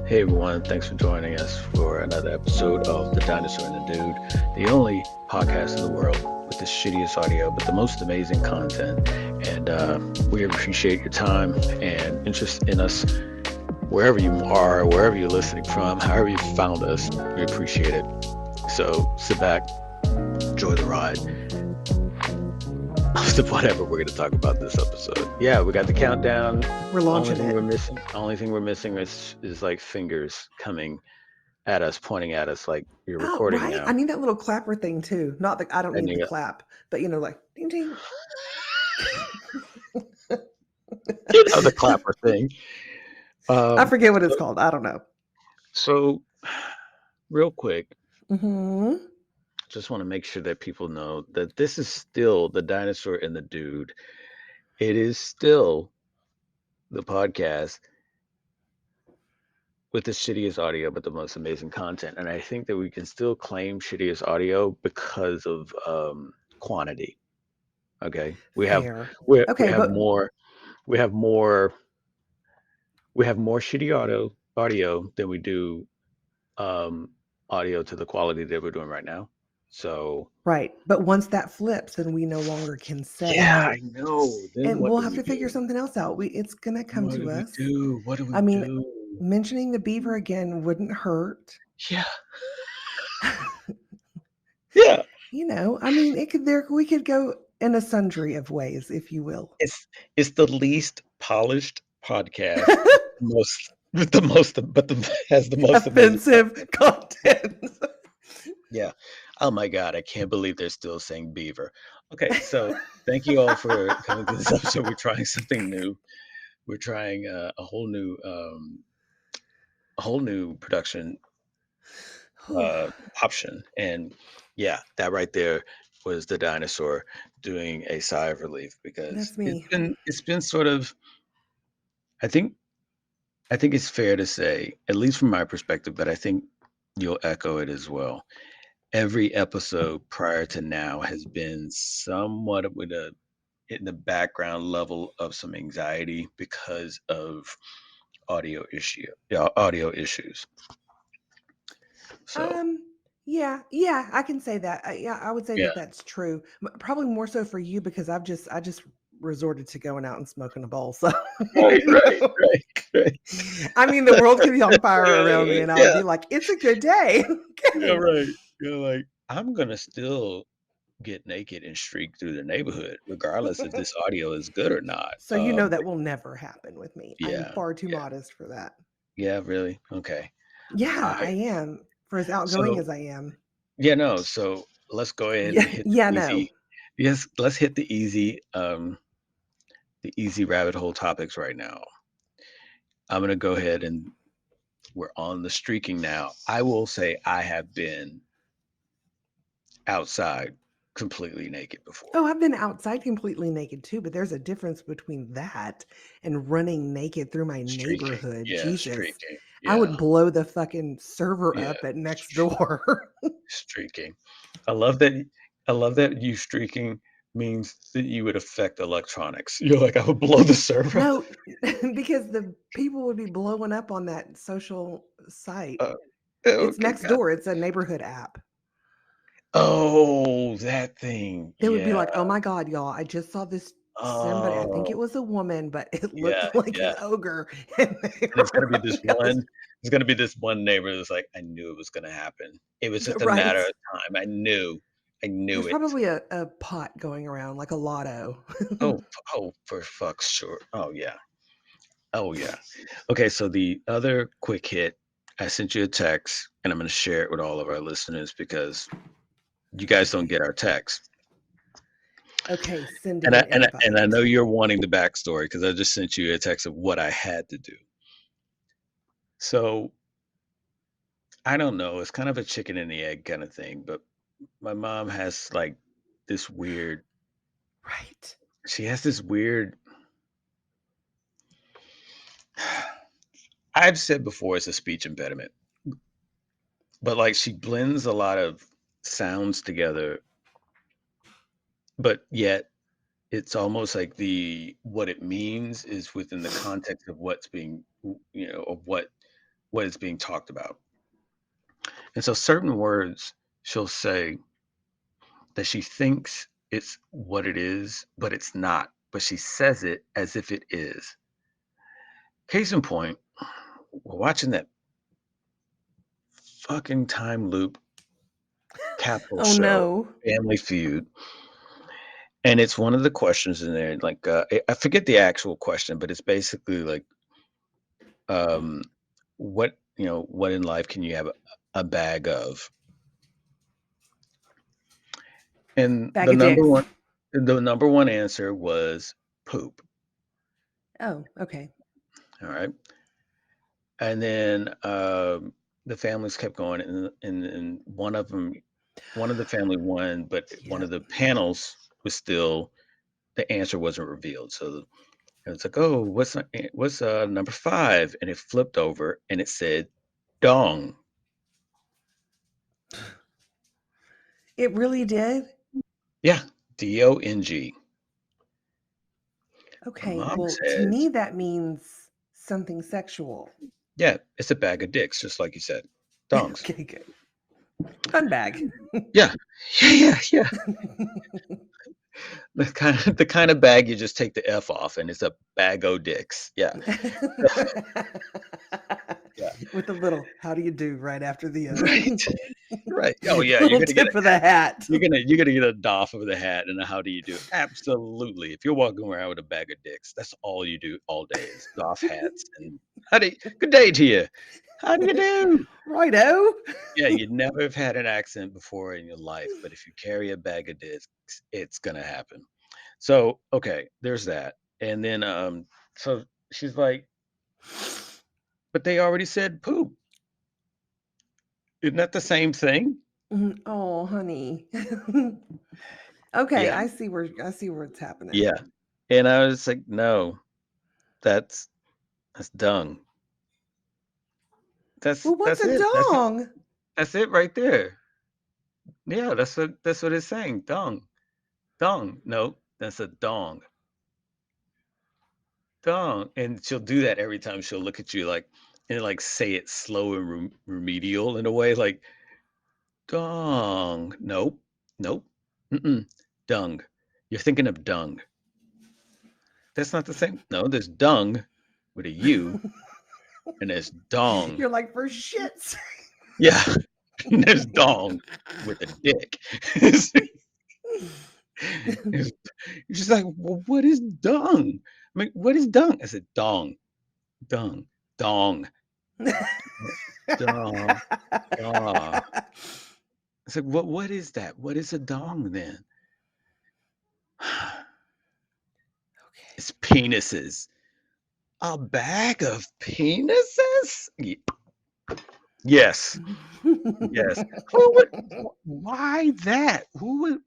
Hey everyone, thanks for joining us for another episode of The Dinosaur and the Dude, the only podcast in the world with the shittiest audio but the most amazing content. And we appreciate your time and interest in us wherever you are, wherever you're listening from, however you found us. We appreciate it. So sit back, enjoy the ride of whatever we're going to talk about this episode. Yeah, we got the countdown. We're launching it. Only thing we're missing is like fingers coming at us, pointing at us like you're Oh, recording right. now. I need that little clapper thing too. Not that I don't need the clap, but like ding ding. The clapper thing. I forget what it's called. I don't know. So, real quick, Mm-hmm. just want to make sure that people know that this is still the Dinosaur and the Dude. It is still the podcast with the shittiest audio but the most amazing content, and I think that we can still claim shittiest audio because of quantity. Okay, we have more shitty audio than we do audio to the quality that we're doing right now. So right, but once that flips, then we no longer can say. Yeah, I know. Then and what we'll do have we to figure do? something else out. It's gonna come What to do we us. do? What do we I mean, do? mentioning the beaver again wouldn't hurt. Yeah. Yeah. I mean, we could go in a sundry of ways, if you will. It's the least polished podcast, has the most offensive content. Yeah. Oh my God, I can't believe they're still saying beaver. Okay, so thank you all for coming to this episode. We're trying something new. We're trying a whole new production option, and yeah, that right there was the dinosaur doing a sigh of relief because That's me. it's been sort of, I think it's fair to say, at least from my perspective, but I think you'll echo it as well. Every episode prior to now has been somewhat with a in the background level of some anxiety because of audio issues. So Yeah, I can say that. Yeah, I would say yeah, that that's true. Probably more so for you because I just resorted to going out and smoking a bowl. So right. I mean, the world could be on fire around me, and I would be like, "It's a good day." Yeah, right. You're like, I'm gonna still get naked and streak through the neighborhood, regardless if this audio is good or not. So that will never happen with me. I'm Yeah, far too modest for that. yeah, really. Okay. Yeah, All I right. am. For as outgoing So as I am. yeah, no. So let's go ahead and Yeah, hit yeah, the no. easy. Yes, let's hit the easy rabbit hole topics right now. I'm gonna go ahead and we're on the streaking now. I will say I have been outside completely naked before. Oh, I've been outside completely naked too, but there's a difference between that and running naked through my Streaking. neighborhood. Yeah, Jesus. streaking. I Yeah. would blow the fucking server Yeah. up at next door. Streaking. I love that you streaking means that you would affect electronics. You're like, I would blow the server up. No, because the people would be blowing up on that social site. It's Okay, next door. It's a neighborhood app. oh, that thing. They would be Yeah. like, "Oh my god, y'all, I just saw this somebody, I think Oh, it was a woman, but it yeah, looked like yeah. an ogre." And they And it's were gonna be on the other there's gonna be this one neighbor that's like, I knew it was gonna happen. It was just a right. matter of time. I knew There's it. probably a pot going around, like a lotto. Oh, for fuck's sure. Oh yeah. Oh yeah. Okay, so the other quick hit, I sent you a text and I'm gonna share it with all of our listeners because you guys don't get our text. Okay, sending And I an invite. and I know you're wanting the backstory because I just sent you a text of what I had to do. So I don't know, it's kind of a chicken and the egg kind of thing, but my mom has like this weird Right. she has this weird I've said before it's a speech impediment, but like she blends a lot of sounds together, but yet it's almost like what it means is within the context of what's being, of what what is being talked about. And so certain words she'll say that she thinks it's what it is, but it's not. But she says it as if it is. Case in point, we're watching that fucking time loop capital Oh show, no. Family Feud. And it's one of the questions in there, like I forget the actual question, but it's basically like, um, what in life can you have a bag of? And Bag of dicks. the number one answer was poop. Oh, okay. All right. And then the families kept going, and one of them, one of the family won, but one Yep. of the panels was still the answer wasn't revealed. So it's like, oh, what's number 5? And it flipped over and it said dong. It really did? Yeah, DONG. My Okay. mom Well, to says, me that means something sexual. yeah, it's a bag of dicks, just like you said. Dongs. Okay, good. Fun bag. Yeah. Yeah. The kind of bag you just take the F off and it's a bag o' dicks. Yeah. Yeah. With a little how do you do right after the Right. Right. Oh yeah, little tip of the hat. you're gonna get a doff of the hat and a how do you do? Absolutely. If you're walking around with a bag of dicks, that's all you do all day is doff hats and good day to you. How do you do? Righto. Yeah, you'd never have had an accent before in your life, but if you carry a bag of discs, it's gonna happen. So, okay, there's that. And then so she's like, but they already said poop. Isn't that the same thing? Oh, honey. Okay, Yeah, I see where it's happening. yeah. And I was like, no, that's that's dung. That's Well, what's that's a it. dong? That's it right there. Yeah, that's what it's saying. Dung. Dung. No, that's a dong. Dong. And she'll do that every time she'll look at you like and like say it slow and remedial in a way like dong. Nope. Nope. Mm-mm. Dung. You're thinking of dung. That's not the same. No, there's dung with a U and there's dong. You're like, for shits. Yeah. There's dong with a dick. It's just like, well, what is dung? I mean, what is dung? I said dong, dung, dong, dong, dong. It's like, what is that? What is a dong then? Okay. It's penises. A bag of penises? Yes. Yes. Who would why that? Who would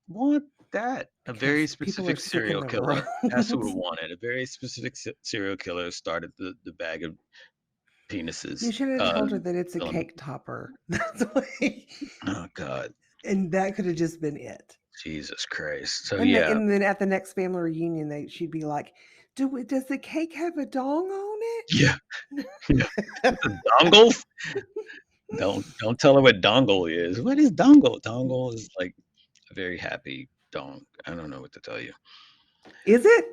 want that? A very Because people are specific sick in serial the killer. That's who world. would want it. A very specific serial killer started the bag of You penises. should have told her that it's a Filament. cake topper. That's why. Oh God. And that could have just been it. Jesus Christ. So And, yeah. and then at the next family reunion, she'd be like, does the cake have a dong on Yeah. it? Yeah. Dongles? Don't tell her what dongle is. What is dongle? Dongle is like a very happy dong. I don't know what to tell you. Is it?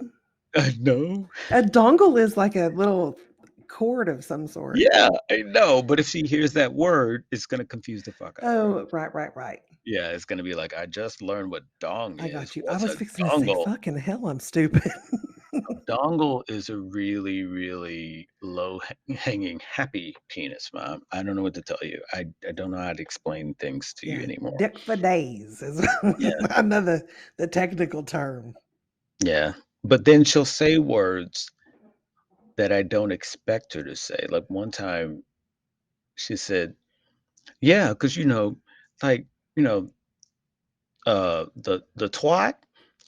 No. A dongle is like a little cord of some sort. Yeah, I know. But if she hears that word, it's gonna confuse the fuck out of her. Oh, right. Yeah, it's gonna be like, I just learned what dong I is. got you. I What's was a fixing to say, dongle? fucking hell, I'm stupid. Dongle is a really, really low hanging happy penis, mom. I don't know what to tell you. I don't know how to explain things to you Yeah, anymore. dick for days is Yeah, another the technical term. yeah. But then she'll say words that I don't expect her to say. Like one time she said, yeah, because like, you know, the twat.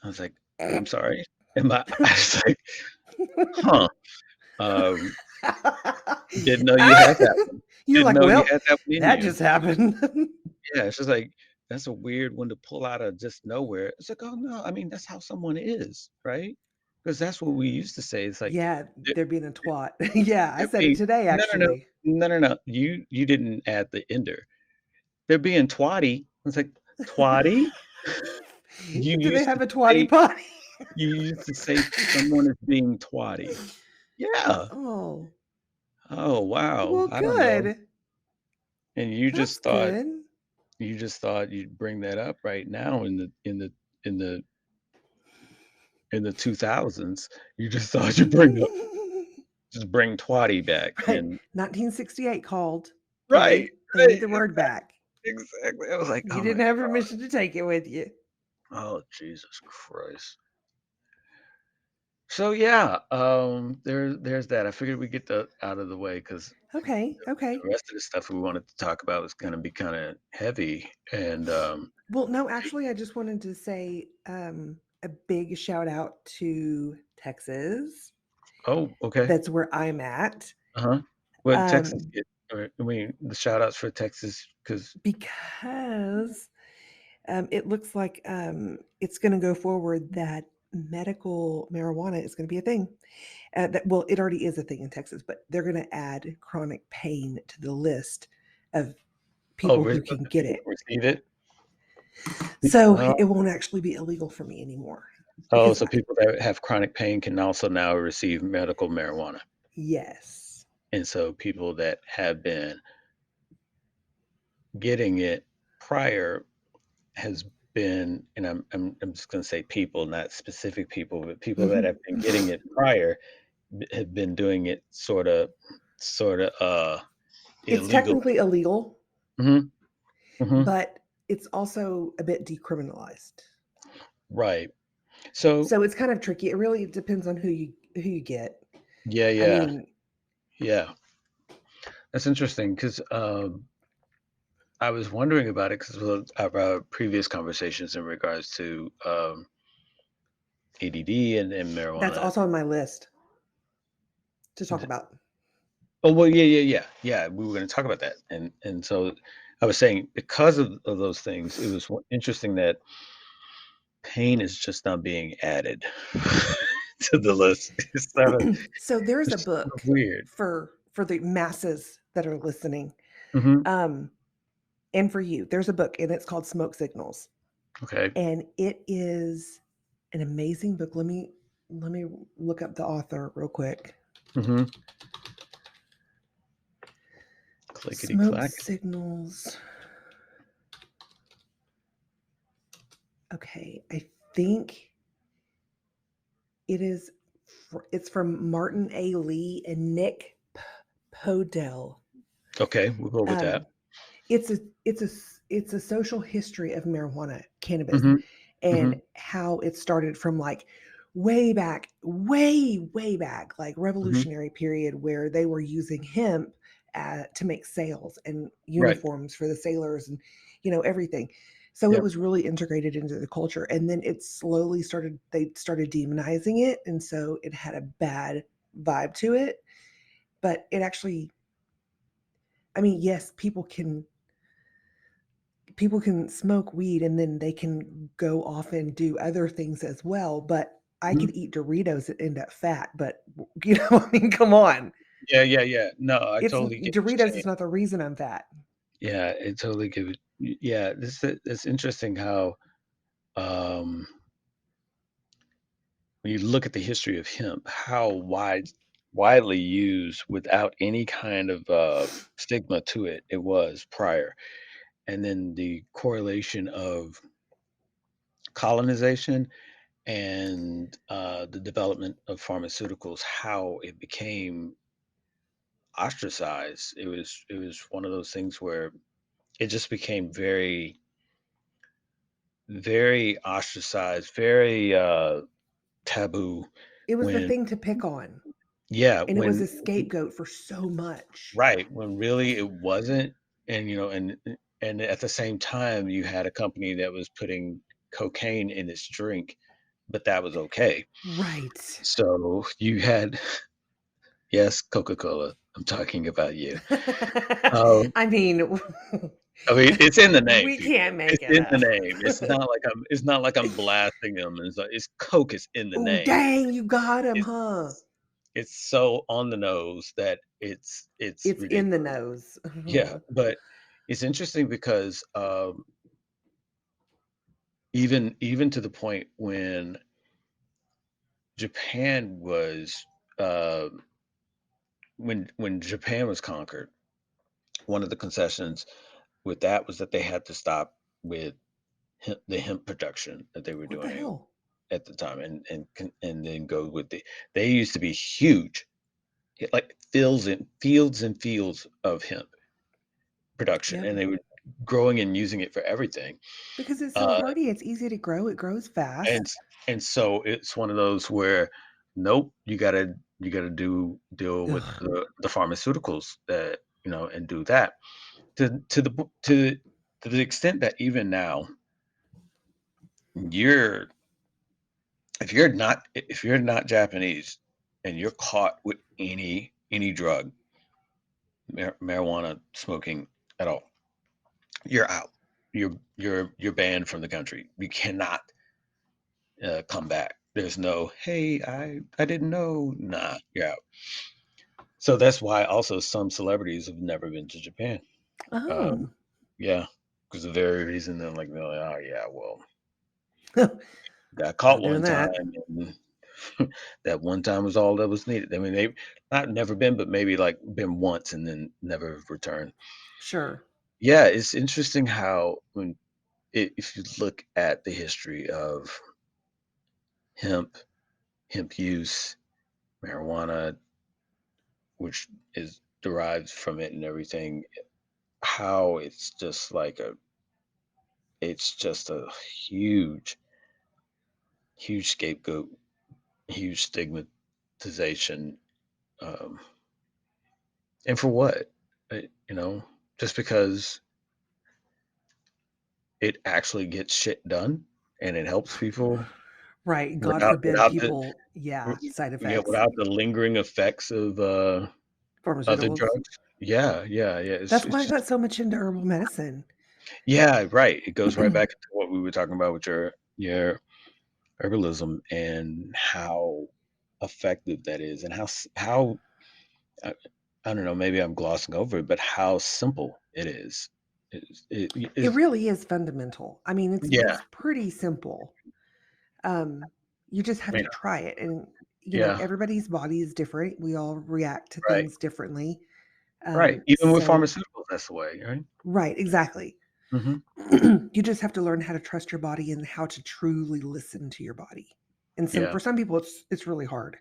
I was like, I'm sorry. And I was like, huh. Um, didn't know you had that one. You're Didn't like, know you well, had that one in that you. just happened. Yeah, it's just like that's a weird one to pull out of just nowhere. It's like, oh no, I mean that's how someone is, right? Because that's what we used to say. It's like Yeah, they're, they're being a twat. Yeah, I they're said it being today no, no, no, actually. No. You didn't add the ender. They're being twatty. It's like, twatty? You Do they used to have a twatty say potty? you used to say someone is being twatty. Yeah. Oh, Oh, wow. well, I don't know. good. And That's good. you just thought you'd bring that up right now in the in the 2000s. You just thought you'd bring twatty back Right. and 1968 called. right, Okay. They right, need the word back. exactly. I was like, You "Oh my didn't have permission to take it with you. oh, Jesus Christ." So yeah, there's that. I figured we'd get that out of the way because Okay. Okay. the rest of the stuff we wanted to talk about was gonna be kinda heavy and, Well, no, actually, I just wanted to say a big shout out to Texas. oh, okay. That's where I'm at. Uh-huh. What did Texas Um, get? Or I mean, the shout outs for Texas because because it looks like it's going to go forward that medical marijuana is going to be a thing. Well, it already is a thing in Texas, but they're going to add chronic pain to the list of oh, people re who of can the get people it. who receive it? So Oh, it won't actually be illegal for me anymore oh, because so people that have chronic pain can also now receive medical marijuana. yes, And so people that have been getting it prior has been and I'm just gonna say people, not specific people, but people that have Mhm. been getting it prior have been doing it sorta, It's illegally. technically illegal, Mhm, mhm, but it's also a bit decriminalized. right. So So it's kind of tricky. It really depends on who you get. yeah, I yeah, mean, yeah. That's interesting 'cause, I was wondering about it 'cause of our previous conversations in regards to, ADD and that's marijuana. also on my list to talk Th about. oh, well, yeah, we were gonna talk about that, and so I was saying because of those things, it was interesting that pain is just not being added to the list. So there's a It's sort of book weird. for the masses that are listening, Mhm, um, and for you. There's a book, and it's called Smoke Signals, okay, and it is an amazing book. Let me look up the author real quick. mhm, clickety Smoke clack. Signals. Okay, I think it's from Martin A. Lee and Nick Podell. Okay, we'll go with that. Um, it's a social history of marijuana, cannabis, Mhm, and mhm, how it started from like way back, like mhm, revolutionary period where they were using hemp to make sails and right, uniforms for the sailors and everything. So it yep, was really integrated into the culture, and then it slowly started. They started demonizing it, and so it had a bad vibe to it. But it actually, I mean, yes, people can smoke weed and then they can go off and do other things as well, but I mhm. could eat Doritos and end up fat, but I mean, come on. Yeah. No, I It's totally get what you're Doritos saying. is not the reason I'm fat. Yeah, it totally give it yeah, it's interesting how, um, when you look at the history of hemp, how widely used without any kind of, stigma to it, it was prior, and then the correlation of colonization and, the development of pharmaceuticals, how it became ostracized. It was one of those things where it just became very, very ostracized, very, taboo It was the when thing to pick on, yeah, and it was when a scapegoat for so much. right, when really it wasn't, and, and at the same time, you had a company that was putting cocaine in its drink, but that was okay. Right. So, you had yes, Coca-Cola, I'm talking about you. Um, I mean, I mean, it's in the name, we people. can't make It's it in the up. name. It's not like I'm blasting them, it's Coke is in the Oh, name. dang, you got him, It's huh? it's so on the nose that it's It's in the ridiculous. nose. Yeah, but it's interesting because even to the point when Japan was uh, when Japan was conquered, one of the concessions with that was that they had to stop with the hemp production that they were What the doing hell? at the time, and then go with they used to be huge, like fields and fields of hemp production, Yep. and they were growing and using it for everything. Because it's so Uh, hardy, it's easy to grow, it grows and fast. and so it's one of those where nope, you gotta deal with Ugh. the pharmaceuticals that and do that to the extent that even now you're if you're not Japanese and you're caught with any drug, marijuana smoking at all, you're out. You're banned from the country. You cannot come back. There's no, hey, I didn't know. Nah, you're out. So that's why also some celebrities have never been to Japan. Um, Oh. yeah, because the very reason they're like, oh yeah, well, got caught Not doing one time, that. and that one time was all that was needed. I mean, they not never been, but maybe like been once and then never returned. Sure. Yeah, it's interesting how when if you look at the history of hemp, hemp use, marijuana, which is derived from it and everything, how it's just a huge, huge scapegoat, huge stigmatization, um, and for what? You know, just because it actually gets shit done and it helps people Right. God without forbid people, r- side yeah, effects, without the lingering effects of other pharmaceuticals. drugs. Yeah. That's It's why I just got so much into herbal medicine. yeah, right. It goes right back into what we were talking about with your herbalism and how effective that is, and how I, I don't know, maybe I'm glossing over it, but how simple it is. It It is really is fundamental. I mean, yeah, it's pretty simple. Um, you just have you to know, try it, and yeah, everybody's body is different. We all react to right, things differently. right. Even with So pharmaceuticals, that's the way, right? right, exactly. Hmm. You just have to learn how to trust your body and how to truly listen to your body. And Yeah, for some people, it's really hard.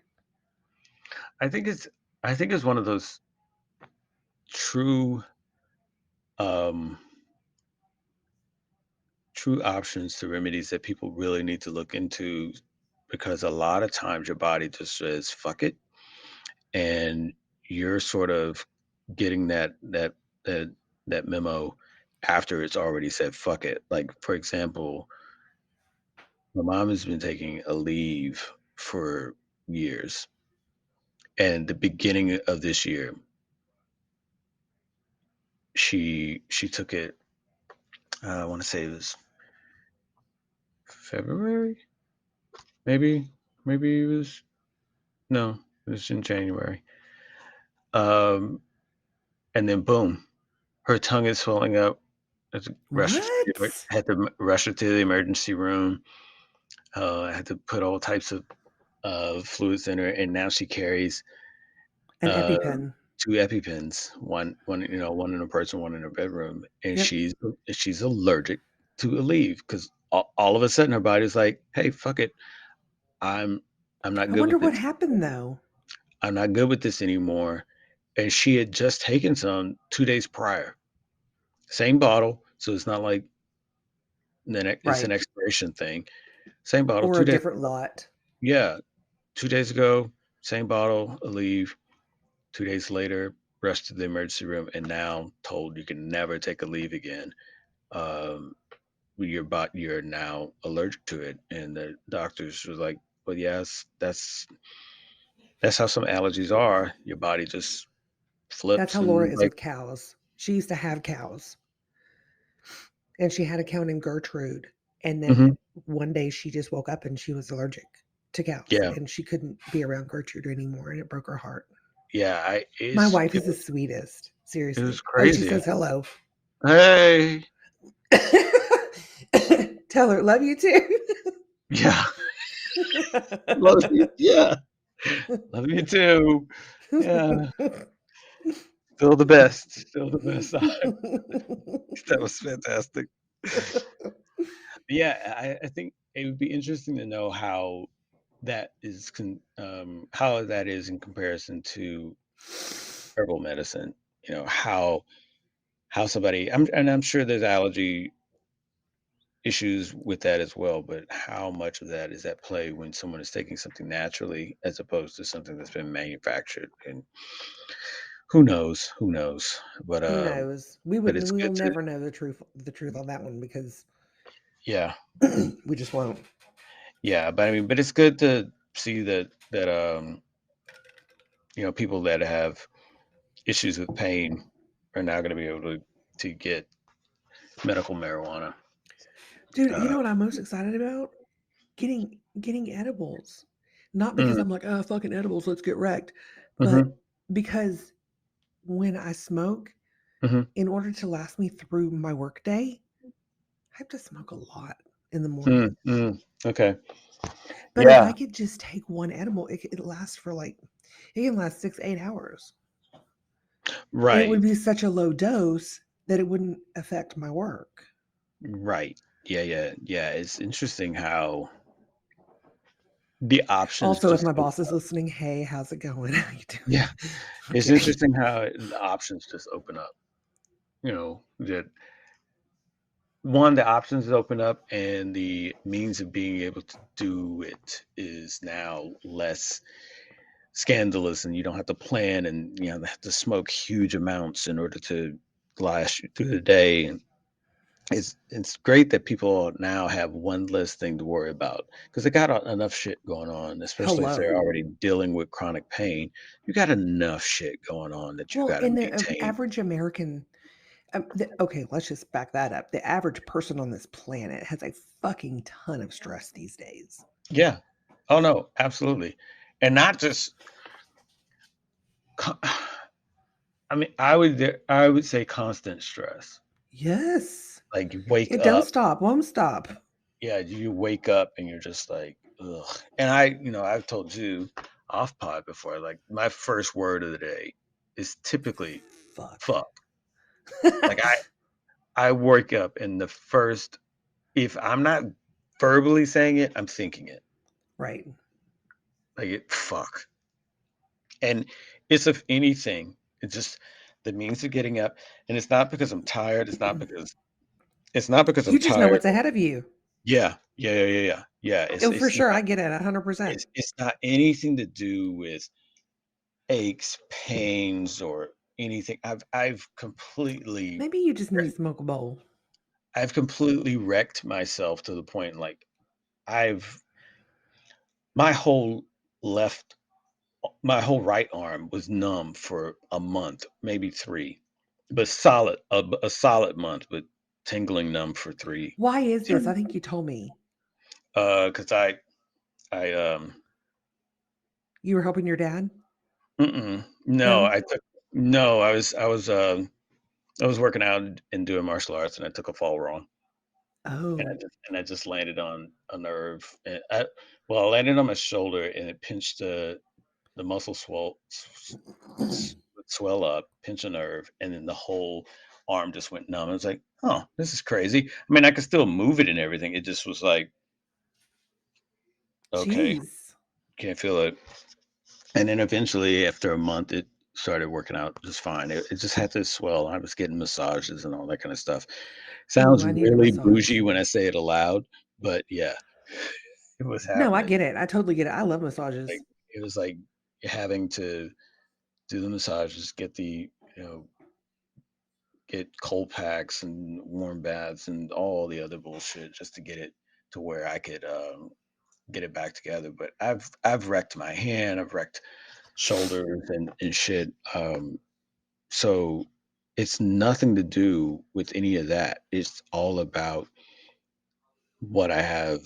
I think it's I think it's one of those true um true options to remedies that people really need to look into because a lot of times your body just says fuck it, and you're sort of getting that that memo after it's already said fuck it. Like for example, my mom has been taking a leave for years, and the beginning of this year she took it, I want to say it was February, maybe maybe it was no, it was in January. Um, and then boom, her tongue is swelling up. What? Had to rush her to the emergency room. I had to put all types of fluids in her, and now she carries An uh, EpiPen. two EpiPens, one in her purse and one in her bedroom, and Yep. she's allergic to Aleve because all of a sudden her body's like, hey, fuck it, I'm I'm not I good wonder with what this. happened though. I'm not good with this anymore. And she had just taken some 2 days prior. Same bottle, so it's not like it's an Right. expiration thing. Same bottle, Or 2 a days different lot. yeah, 2 days ago, same bottle, Aleve. 2 days later, rushed to the emergency room and now told you can never take a leave again. Um, you're now allergic to it, and the doctors were like, "Well, yes, that's how some allergies are. Your body just That's flips how Laura and is like." with cows. She used to have cows, and she had a cow named Gertrude. And then Mhm. one day she just woke up and she was allergic. took out, Yeah. and she couldn't be around Gertrude anymore, and it broke her heart. Yeah. My wife is the sweetest. It was Seriously. Oh, she crazy. says hello. Hey. Tell her, love you too. Yeah. Love you. Yeah. Love you too. Yeah. Still the best. Still the best. That was fantastic. Yeah, I think it would be interesting to know how that is in comparison to herbal medicine. You know how somebody I'm sure there's allergy issues with that as well, but how much of that is at play when someone is taking something naturally as opposed to something that's been manufactured? And who knows? But Who knows? We but wouldn't. it's We'll good to never know the truth. The truth on that one because yeah we just won't. yeah. But I mean, but it's good to see that people that have issues with pain are now going to be able to get medical marijuana. Dude, you Uh, know what I'm most excited about? Getting edibles. Not because mm, I'm like, oh, fucking edibles, let's get wrecked, but mhm, because when I smoke, mhm, in order to last me through my workday, I have to smoke a lot in the morning. mm, mm. Okay. But if Yeah. I could just take one edible, it lasts for like, it can last 6, 8 hours. And it would Right. be such a low dose that it wouldn't affect my work. Right. Yeah. Yeah. Yeah. It's interesting how the options Also, if just my open boss is up. listening, hey, how's it going? How you Yeah. doing? I'm It's kidding. interesting how the options just open up. That one, the options open up and the means of being able to do it is now less scandalous, and you don't have to plan and have to smoke huge amounts in order to last you through the day. And it's great that people now have one less thing to worry about because they got enough shit going on, especially if they're Hello. already dealing with chronic pain. You got enough shit going on that you Well, got to in the maintain. average American, okay, let's just back that up. The average person on this planet has a fucking ton of stress these days. Yeah. Oh no, absolutely. And not just co- I mean, I would say constant stress. Yes. Like you wake It don't up, stop, won't stop. yeah, you wake up and you're just like, ugh. And I've told you off pod before, like my first word of the day is typically Fuck. fuck. Like I wake up and if I'm not verbally saying it, I'm thinking it. Right. Like fuck. And it's if anything, it's just the means of getting up. And it's not because I'm tired. It's not because I'm You just know tired. what's ahead of you. Yeah. Yeah. Yeah. Yeah. Yeah. Yeah. It's Oh, for it's sure. not I get it 100%. it's not anything to do with aches, pains, or anything. Maybe you just need to smoke a bowl. I've completely wrecked myself to the point like I've my whole left my whole right arm was numb for a month, maybe 3, but a solid month, but tingling numb for 3. Why is Do this? I you think you told me. 'Cause I You were helping your dad? no, No? I took no, I was working out and doing martial arts, and I took a fall wrong, and Oh, I just landed on a nerve, and I landed on my shoulder, and it pinched the muscle swell up, pinch a nerve, and then the whole arm just went numb. I was like, "Oh, this is crazy." I mean, I could still move it and everything. It just was like, "Okay, jeez. can't feel it." And then eventually, after a month, it started working out just fine. It just had to swell. I was getting massages and all that kind of stuff. Ooh, Sounds I need a really massage. bougie when I say it aloud, but yeah, it was No, I happening. get it. I totally get it. I love Like massages. it was like having to do the massages, get cold packs and warm baths and all the other bullshit just to get it to where I could get it back together. But I've wrecked my hand, I've wrecked shoulders and shit. So it's nothing to do with any of that. It's all about what I have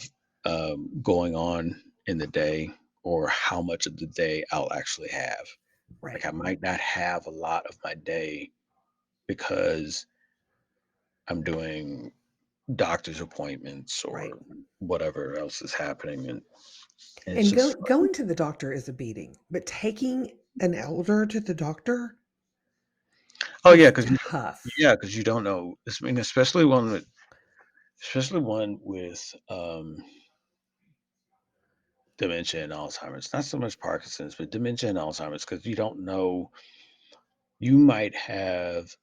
going on in the day or how much of the day I'll actually have. Like Right. I might not have a lot of my day because I'm doing doctor's appointments Right. or whatever else is happening, and it's And just going to the doctor is a beating, but taking an elder to the doctor oh is tough. yeah, because you don't know. I mean, especially one with dementia and Alzheimer's. Not so much Parkinson's, but dementia and Alzheimer's, because you don't know. You might have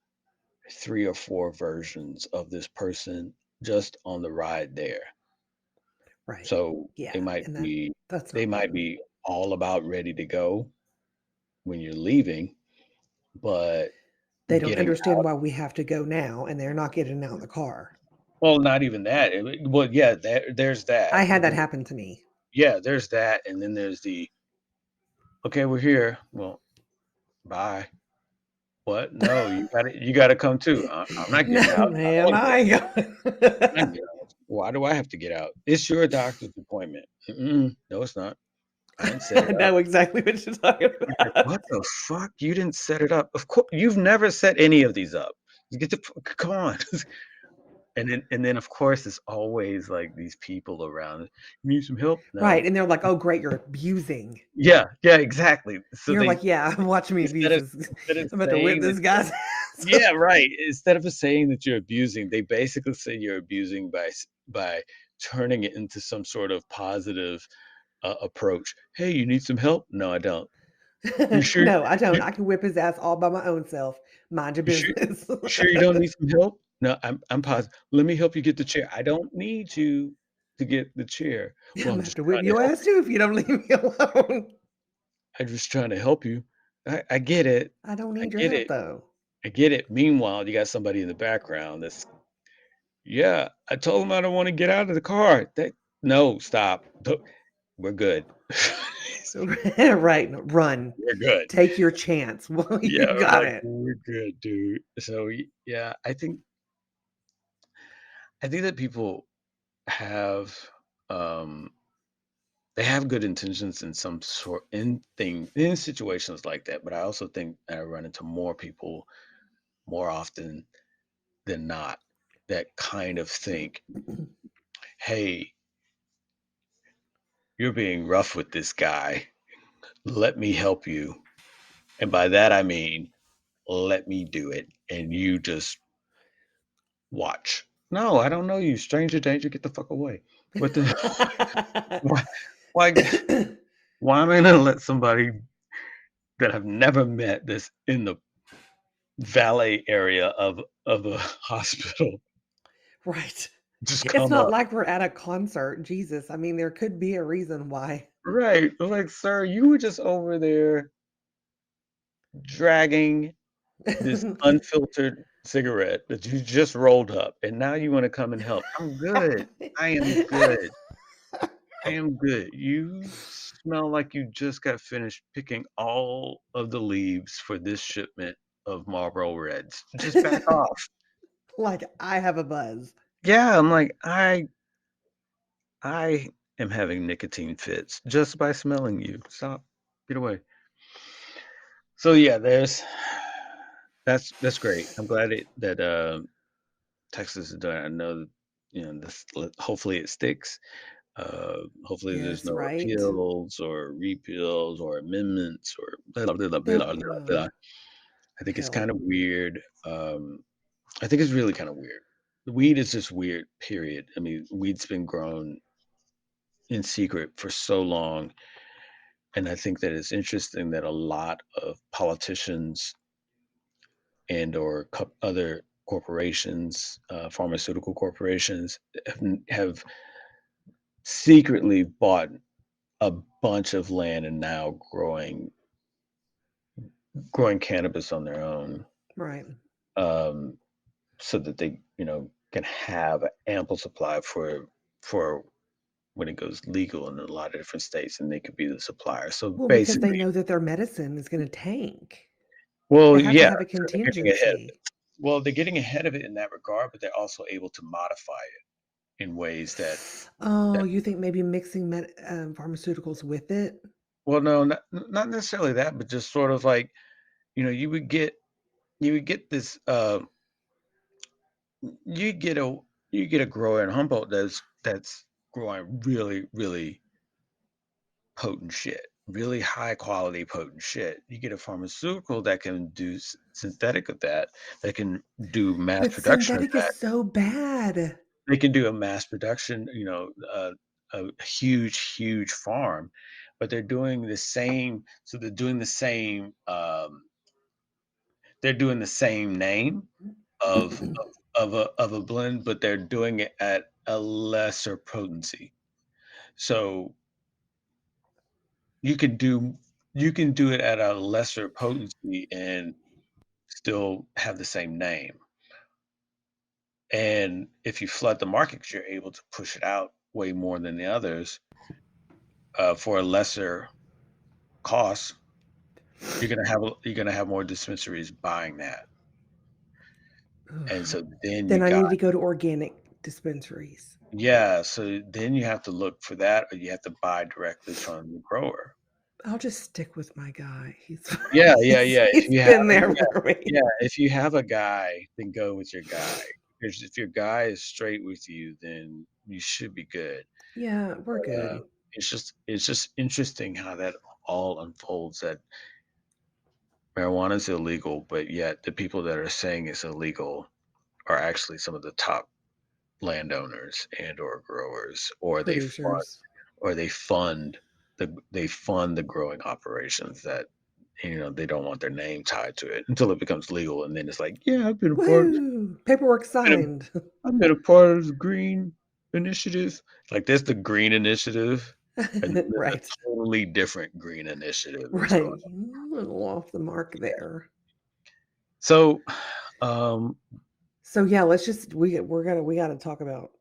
three or four versions of this person just on the ride there. Right. So Yeah, and that's they not might fun. be all about ready to go when you're leaving, but They don't getting understand out, why we have to go now, and they're not getting out of the car. well, not even that. Well, yeah, there's that, I had but that then happen to me. yeah, there's that, and then there's the okay, we're here. Well, bye. What? No, you gotta come too. I'm not getting No, out. I don't man, want to get I out. ain't I'm not going. getting out. Why do I have to get out? It's your doctor's appointment. Mm-mm, no, it's not. I didn't set I it up. know exactly what you're talking You're like, about. what the fuck? You didn't set it up. Of course, you've never set any of these up. You get the come on. And then of course it's always like these people around. You need some help? Right, No. and they're like, "Oh, great, you're abusing." Yeah, yeah, exactly. So You're they like, "Yeah, watch me instead abuse of this. instead of I'm about to whip saying that this guy's ass." yeah, right. Instead of saying that you're abusing, they basically say you're abusing by turning it into some sort of positive approach. Hey, you need some help? No, I don't. You sure? No, I don't. You, I can whip his ass all by my own self. Mind your you sure? business. You sure you don't need some help? No, I'm positive. Let me help you get the chair. I don't need you to get the chair. I'm Well, I'm gonna have just to whip trying to your help ass you. too if you don't leave me alone. I'm just trying to help you. I get it. I don't I need your get help it. though. I get it. Meanwhile, you got somebody in the background that's, yeah, I told him I don't want to get out of the car. No, stop. We're good. Right, no, run. We're good. Take your chance. Well, Yeah, you got like it. we're good, dude. So yeah, I think that people have um they have good intentions in some sort in situations like that, but I also think I run into more people more often than not that kind of think, hey, you're being rough with this guy. Let me help you. And by that I mean let me do it and you just watch. No, I don't know you. Stranger danger, get the fuck away. What the why why why am I gonna let somebody that I've never met that's in the valet area of a hospital Right. just It's come not up? like we're at a concert. Jesus. I mean, there could be a reason why. Right. I'm like, sir, you were just over there dragging this unfiltered cigarette that you just rolled up, and now you wanna come and help. I'm good. I am good. I am good. You smell like you just got finished picking all of the leaves for this shipment of Marlboro Reds. Just back off. Like I have a buzz. Yeah, I'm like, I am having nicotine fits just by smelling you. Stop. Get away. So yeah, that's great. I'm glad that Texas is doing it. I know that, this hopefully it sticks. Hopefully there's Yes, no right. appeals or repeals or amendments or blah, blah, blah, blah, There blah, blah, blah. well, I think it's hell. kind of weird. I think it's really kind of weird. The weed is just weird, period. I mean, weed's been grown in secret for so long. And I think that it's interesting that a lot of politicians and or other corporations, pharmaceutical corporations, have secretly bought a bunch of land and now growing cannabis on their own, Right. um, so that they can have an ample supply for when it goes legal in a lot of different states, and they could be the supplier. So Well, because they basically, know that their medicine is gonna tank. well, They have to yeah, have a so they're getting ahead of it. contingency. Well, they're getting ahead of it in that regard, but they're also able to modify it. in ways that Oh, that you think maybe mixing pharmaceuticals with it? well, no, not necessarily that, but just sort of like, you would get this you get a you get a grower in Humboldt that's growing really, really potent shit, really high quality potent shit. You get a pharmaceutical that can do synthetic of that, that can do mass But production of synthetic is that. so bad. They can do a mass production, a huge, huge farm, but they're doing the same. So they're doing the same name of a blend, but they're doing it at a lesser potency. So you can do you can do it at a lesser potency and still have the same name. And if you flood the market, 'cause you're able to push it out way more than the others for a lesser cost, you're gonna have more dispensaries buying that. And Ugh. so then you Then I got need to go to organic dispensaries. yeah, so then you have to look for that, or you have to buy directly from the grower. I'll just stick with my guy. He's Yeah, yeah, he's yeah. If he's you have been a there yeah, for yeah, me. if you have a guy, then go with your guy. Because if your guy is straight with you, then you should be good. Yeah, we're But good. it's just interesting how that all unfolds. That marijuana is illegal, but yet the people that are saying it's illegal are actually some of the top landowners and or growers, or Producers. they fund the growing operations that they don't want their name tied to it until it becomes legal, and then it's like, yeah, Woo! Paperwork been a, signed. I've been a part of the green initiative. Like there's the green initiative, and then there's a Right. totally different green initiative that's going Right. A little off the mark on. Yeah. there. So, um, So yeah, let's just we gotta talk about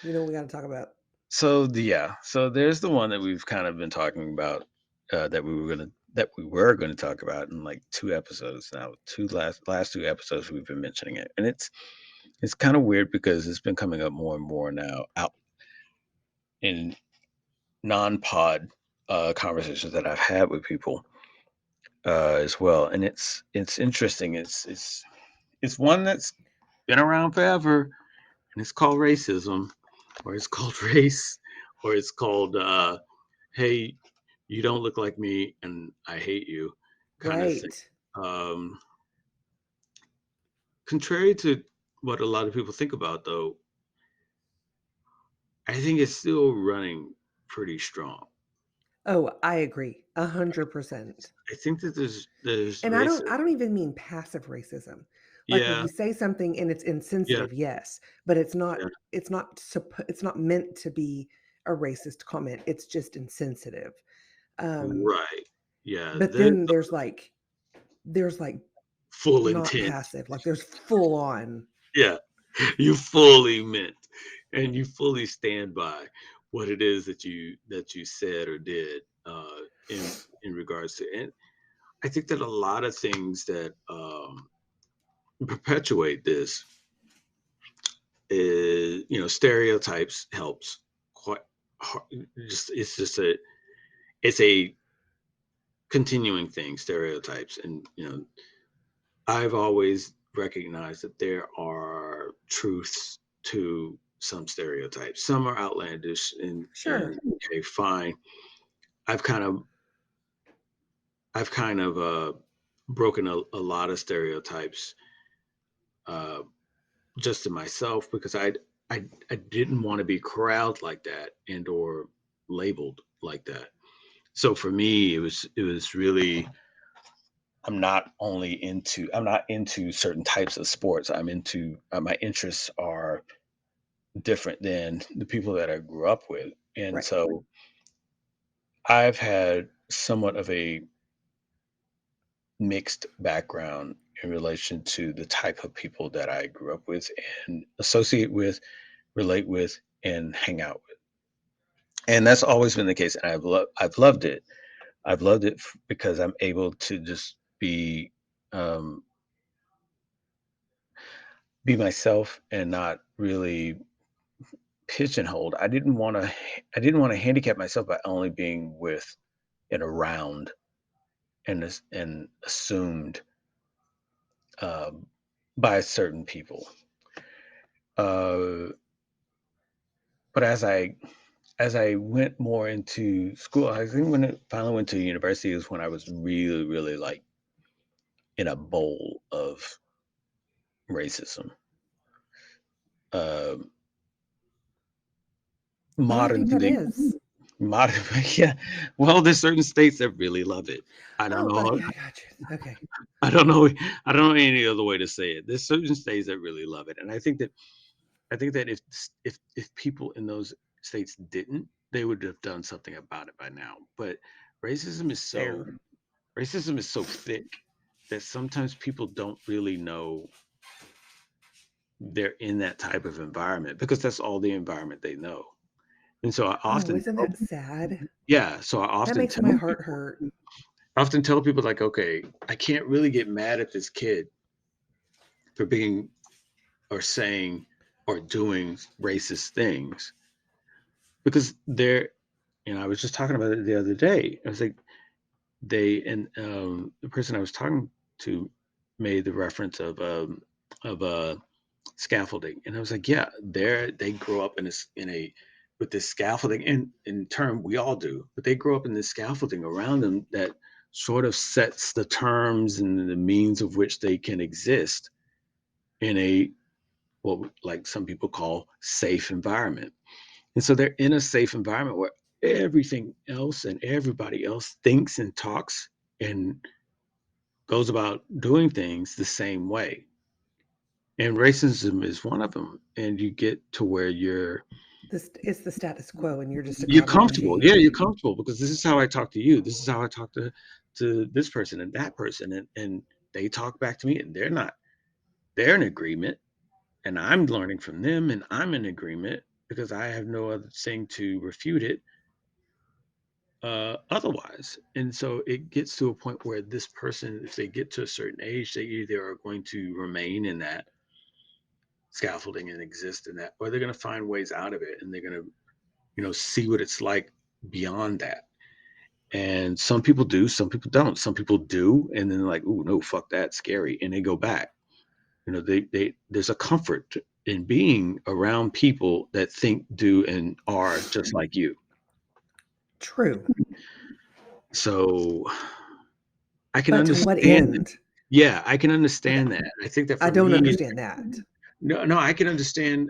we gotta talk about. so there's the one that we've kind of been talking about, that we were gonna talk about in like 2 episodes now. Last 2 episodes we've been mentioning it, and it's kind of weird because it's been coming up more and more now out in non-pod conversations that I've had with people as well, and it's interesting. It's one that's been around forever, and it's called racism, or it's called race, or it's called hey, you don't look like me and I hate you kind of thing. Right. Um, Contrary to what a lot of people think about, though, I think it's still running pretty strong. Oh, I agree. 100%. I think that there's And racism. I don't even mean passive racism. Like when Yeah, you say something and it's yeah, insensitive, yes, but yeah. it's not meant to be a racist comment. It's just insensitive. Um, Right. Yeah, but there's then there's like full not intent. passive, like there's full on. Yeah, you fully meant, and you fully stand by what it is that you said or did in regards to. And I think that a lot of things that perpetuate this is, stereotypes helps quite hard. It's a continuing thing, stereotypes. And I've always recognized that there are truths to some stereotypes. Some are outlandish, and Sure. okay, fine. I've kind of I've kind of broken a lot of stereotypes uh, just to myself, because I didn't want to be corralled like that and or labeled like that. So for me, it was really, I'm not into certain types of sports. I'm into my interests are different than the people that I grew up with. And Right. so I've had somewhat of a mixed background in relation to the type of people that I grew up with and associate with, relate with, and hang out with. And that's always been the case. And I've loved it. I've loved it because I'm able to just um, be myself and not really pigeonholed. I didn't want to handicap myself by only being with and around and assumed um, by certain people. Uh, but as I went more into school, I think when I finally went to university is when I was really, really like in a bowl of racism. Um, What do you modern think that day, is? modern, yeah. Well, there's certain states that really love it. I don't Oh, know. okay, I got you. Okay. I don't know. I don't know any other way to say it. There's certain states that really love it, and I think that if people in those states didn't, they would have done something about it by now. But racism is so Fair. racism is so thick that sometimes people don't really know they're in that type of environment because that's all the environment they know. And so I Oh, often isn't tell that sad? yeah, so I That often makes tell my heart people hurt. I often tell people like, okay, I can't really get mad at this kid for being or saying or doing racist things because I was just talking about it the other day. I was like, the person I was talking to made the reference of scaffolding, and I was like, yeah, they grow up in a with this scaffolding, and in turn we all do, but they grow up in this scaffolding around them that sort of sets the terms and the means of which they can exist in a what like some people call safe environment. And so they're in a safe environment where everything else and everybody else thinks and talks and goes about doing things the same way. And racism is one of them. And you get to where This it's the status quo, and you're just a you're cog in the comfortable. Yeah, machine. you're comfortable because this is how I talk to you. This is how I talk to this person and that person, and they talk back to me, and they're in agreement, and I'm learning from them, and I'm in agreement because I have no other thing to refute it otherwise. And so it gets to a point where this person, if they get to a certain age, they either are going to remain in that scaffolding and exist in that, or they're going to find ways out of it, and they're going to, see what it's like beyond that. And some people do, some people don't. Some people do, and then they're like, "Ooh, no, fuck that, scary," and they go back. They there's a comfort in being around people that think, do, and are just like you. True. So I can But to what understand that. end? Yeah, I can Like, understand that. I think that I for don't me, understand that. no, no, I can understand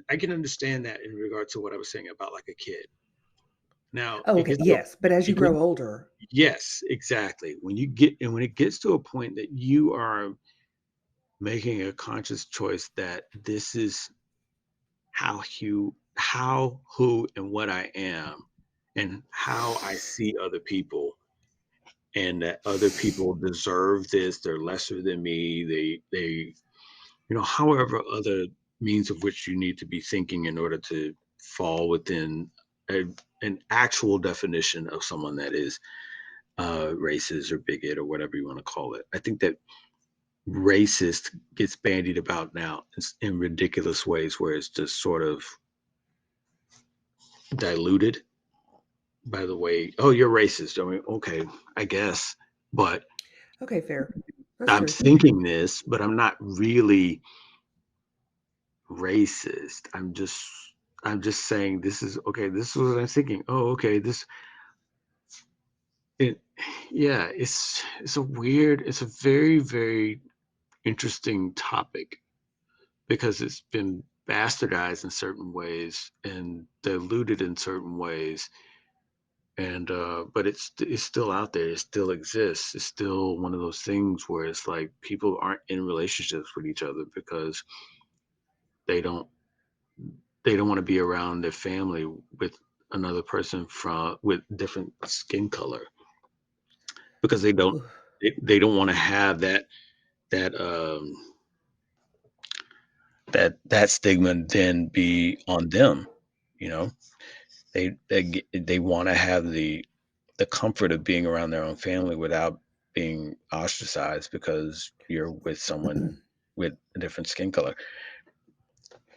that in regard to what I was saying about like a kid. Now, Oh, it okay, gets to yes, but as you it get grow older, yes, exactly. When it gets to a point that you are making a conscious choice that this is who, and what I am, and how I see other people, and that other people deserve this, they're lesser than me, they however other means of which you need to be thinking in order to fall within a, an actual definition of someone that is racist or bigot or whatever you want to call it. I think that racist gets bandied about now in ridiculous ways where it's just sort of diluted by the way, oh, you're racist. I mean, okay, I guess, but okay, fair. That's I'm true. thinking this, but I'm not really racist. I'm just saying this is okay. This is what I'm thinking. Oh, okay. It, yeah. It's a very, very interesting topic because it's been bastardized in certain ways and diluted in certain ways. And but it's still out there. It still exists. It's still one of those things where it's like people aren't in relationships with each other because they don't they don't want to be around their family with another person from with different skin color because Ooh. they don't want to have that that stigma then be on them. You know, they want to have the comfort of being around their own family without being ostracized because you're with someone with a different skin color.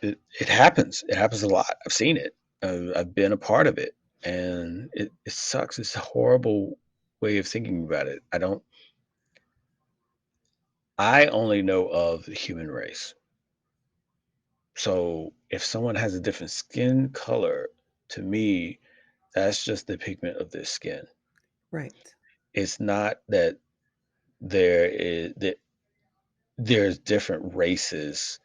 It happens. It happens a lot. I've seen it. I've been a part of it, and it sucks. It's a horrible way of thinking about it. I only know of the human race. So if someone has a different skin color, to me, that's just the pigment of their skin. Right. It's not that that there's different races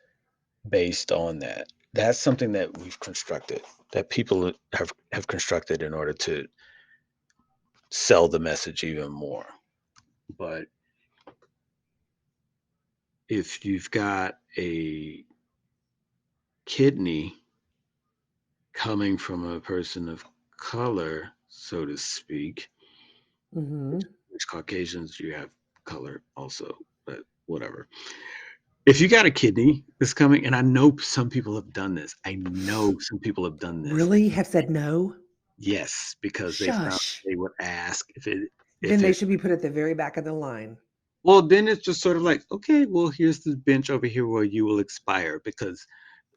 based on that. That's something that we've constructed, that people have constructed in order to sell the message even more. But if you've got a kidney coming from a person of color, so to speak, Mm-hmm. which Caucasians you have color also, but whatever. If you got a kidney that's coming, and I know some people have done this. I know some people have done this. Really have said no? Yes, because they found Shush. they would ask Then if they it should be put at the very back of the line. well, then it's just sort of like, okay, well, here's the bench over here where you will expire because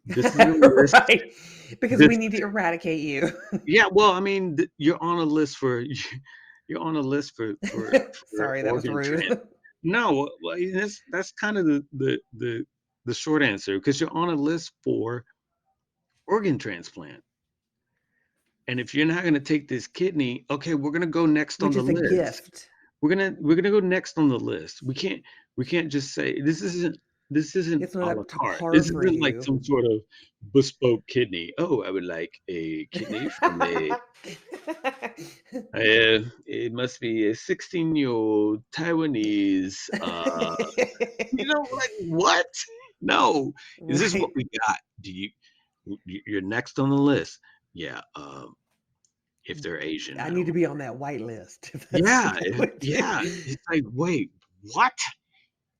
this is a list. Right. Because This we need to eradicate you. yeah, well, I mean, you're on a list for you're on a list for Sorry, that was organ rude. transplant. No, well, that's kind of the short answer because you're on a list for organ transplant. And if you're not going to take this kidney, okay, we're going to go next on Which the is a list. gift. We're gonna go next on the list. We can't just say this isn't It's not a la up to carte. par This for isn't like you. some sort of bespoke kidney. Oh, I would like a kidney from it must be a 16-year-old Taiwanese like what? No. This is what Right. we got. You're next on the list. Yeah, if they're Asian, I I need to don't. be on that white list if that's Yeah, what they would yeah. do. It's like, wait, what?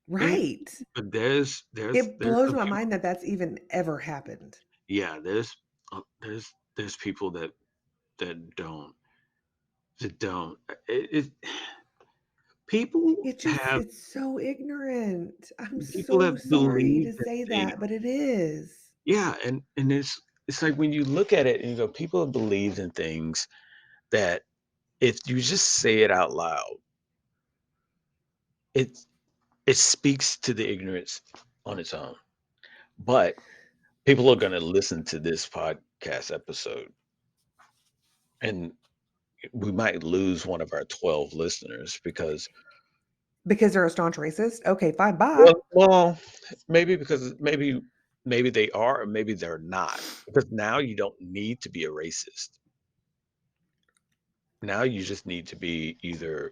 And Right. but there's It there's blows some my people. mind that that's even ever happened. Yeah, there's people that don't that don't. It It's so ignorant. I'm people so have sorry to believed in say things. that, but it is. Yeah, and it's like when you look at it and you go, people have believed in things that if you just say it out loud, it it speaks to the ignorance on its own. But people are going to listen to this podcast episode, and we might lose one of our 12 listeners because Because they're a staunch racist? Okay, fine, bye. well, maybe because maybe they are or maybe they're not. Because now you don't need to be a racist. Now you just need to be either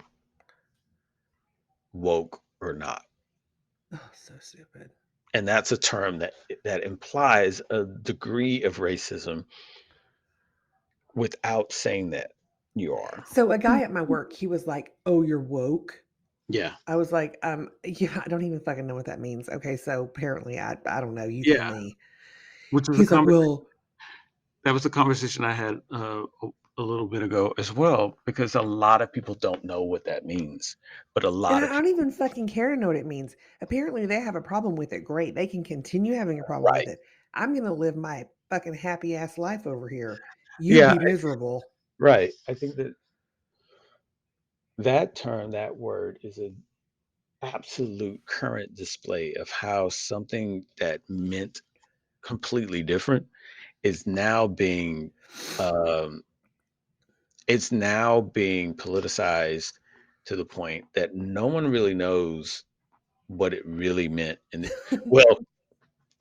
woke or not. Oh, so stupid. And that's a term that implies a degree of racism without saying that you are. So a guy at my work, he was like, "Oh, you're woke." Yeah. I was like, yeah, I don't even fucking know what that means. Okay, so apparently I don't know, you tell Yeah. me." Which was a He's like, "Well," that was a conversation I had a little bit ago as well, because a lot of people don't know what that means, but a and lot I of don't people, even fucking care to know what it means. Apparently they have a problem with it. Great. They can continue having a problem with right? it. I'm gonna live my fucking happy ass life over here. You Yeah, be miserable. right. I think that that term, that word, is an absolute current display of how something that meant completely different is now being um, it's now being politicized to the point that no one really knows what it really meant. And well,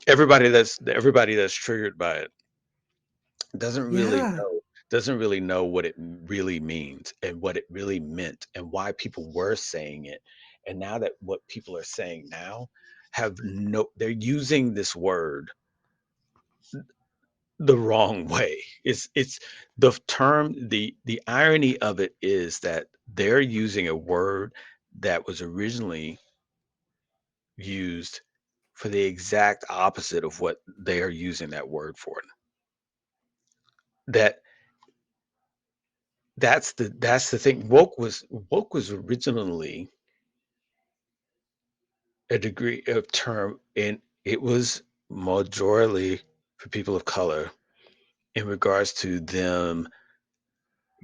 everybody that's triggered by it doesn't really Yeah. know what it really means and what it really meant and why people were saying it. And now that what people are saying now they're using this word the wrong way. It's the term, the irony of it is that they're using a word that was originally used for the exact opposite of what they are using that word for. That that's the thing. Woke was originally a degree of term, and it was majorly for people of color, in regards to them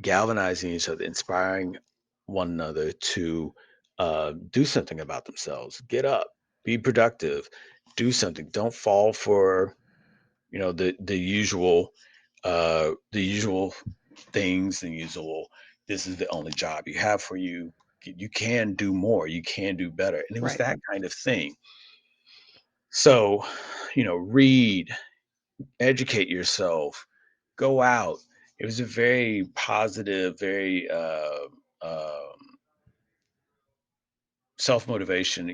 galvanizing each other, inspiring one another to do something about themselves. Get up, be productive, do something. Don't fall for the usual things, the usual. This is the only job you have for you. You can do more. You can do better, and it was Right. that kind of thing. So, read, educate yourself, go out. It was a very positive, very self motivation.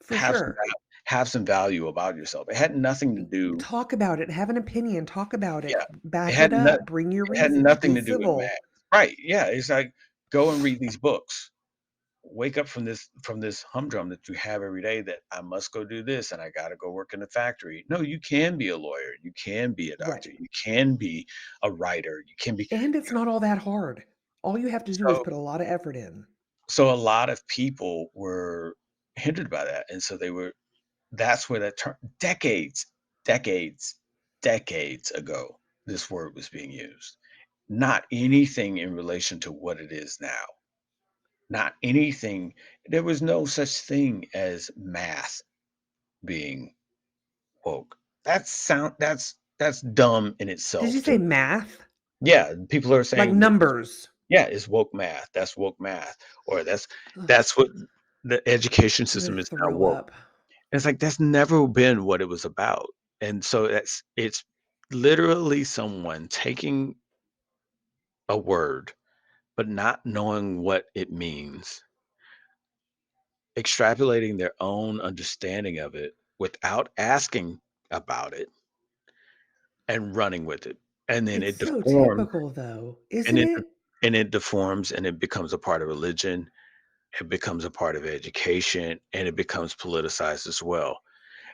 For Have some sure. have some value about yourself. It had nothing to do. Talk about it. Have an opinion. Talk about it. Yeah, it Back had it no, up. Bring your it had reasons. nothing Be to do with math. civil. Right? Yeah, it's like go and read these books. Wake up from this humdrum that you have every day that I must go do this and I got to go work in the factory. No, you can be a lawyer, you can be a doctor, Right. you can be a writer, you can be. And it's not all that hard. All you have to do is So put a lot of effort in. so a lot of people were hindered by that, and so they were. That's where that term decades, decades ago, this word was being used. Not anything in relation to what it is now. Not anything. There was no such thing as math being woke. That's dumb in Did you itself. say math? Yeah, people are Like saying, numbers? yeah, it's woke math. That's woke math, or Ugh, that's what the education I'm gonna system is now throw woke. up. It's like that's never been what it was about, and so it's literally someone taking a word but not knowing what it means, extrapolating their own understanding of it without asking about it and running with it. And then It's it so deforms typical, though, and isn't it it? and it deforms and it becomes a part of religion, it becomes a part of education, and it becomes politicized as well.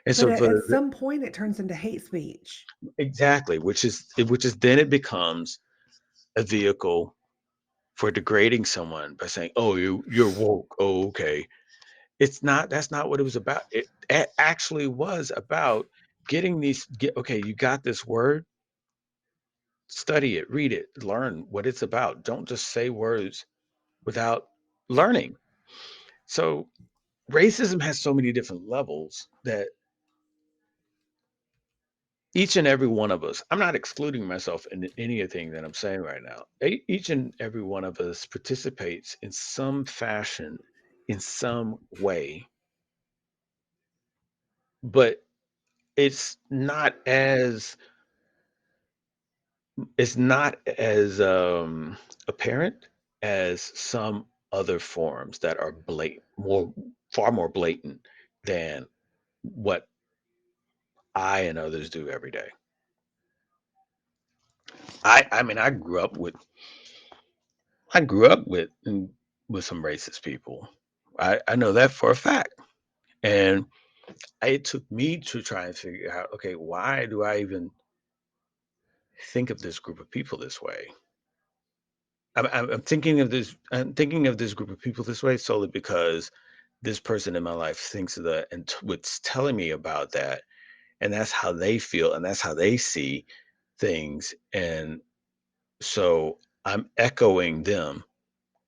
And But so for at some point, it turns into hate speech. exactly, which is then it becomes a vehicle for degrading someone by saying, "Oh, you're woke. Oh, okay." It's not. That's not what it was about. It actually was about getting okay, you got this word, study it, read it, learn what it's about. Don't just say words without learning. So racism has so many different levels that each and every one of us, I'm not excluding myself in anything that I'm saying right now. Each and every one of us participates in some fashion, in some way, but it's not as it's not as apparent as some other forms that are far more blatant than what I and others do every day. I mean, I grew up with some racist people. I know that for a fact, and it took me to try and figure out, okay, why do I even think of this group of people this way? I'm thinking of this. I'm thinking of this group of people this way solely because this person in my life thinks of that and what's telling me about that, and that's how they feel, and that's how they see things, and so I'm echoing them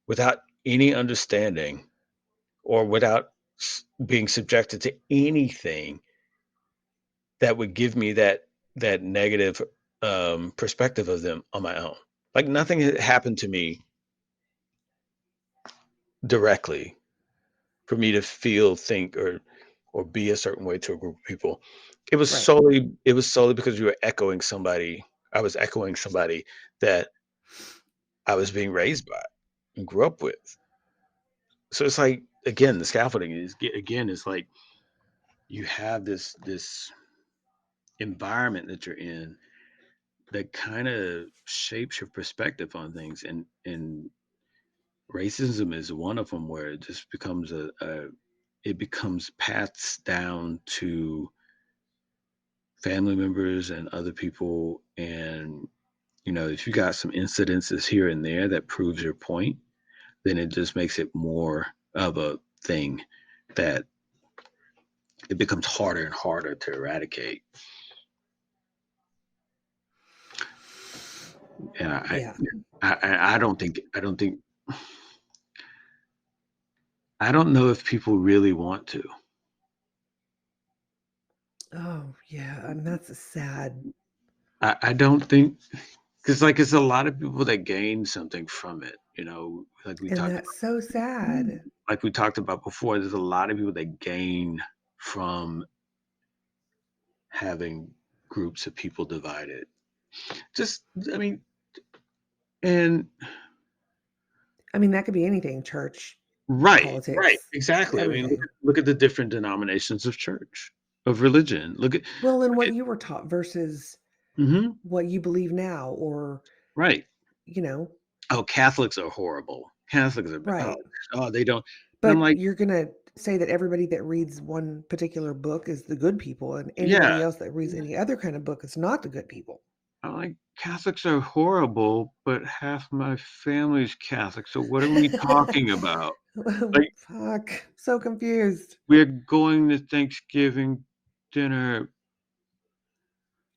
without any understanding or without being subjected to anything that would give me that negative perspective of them on my own. Like nothing had happened to me directly for me to feel, think, or be a certain way to a group of people. Right. It was solely because you were echoing somebody. I was echoing somebody that I was being raised by and grew up with. So it's like again, the scaffolding is again, it's like you have this environment that you're in that kind of shapes your perspective on things, and racism is one of them where it just becomes it becomes passed down to family members and other people, and if you got some incidences here and there that proves your point, then it just makes it more of a thing that it becomes harder and harder to eradicate. And Yeah. I don't know if people really want to. Oh, yeah. And that's sad. I don't think, because like it's a lot of people that gain something from it, And that's so sad. like we talked about before. There's a lot of people that gain from having groups of people divided. Just, I mean, and I mean, that could be anything, church, right, politics, exactly. I mean, everything. look at the different denominations of church, of religion. Well, and Look what at, you were taught versus hmm what you believe now, or, right. you know, Oh, Catholics are horrible. Catholics are, right. they don't. And I'm But like, you're going to say that everybody that reads one particular book is the good people, and yeah. anybody else that reads any other kind of book is not the good people. I'm like, Catholics are horrible, but half my family's Catholic. So what are we talking about? Like, Fuck. So confused. we're going to Thanksgiving dinner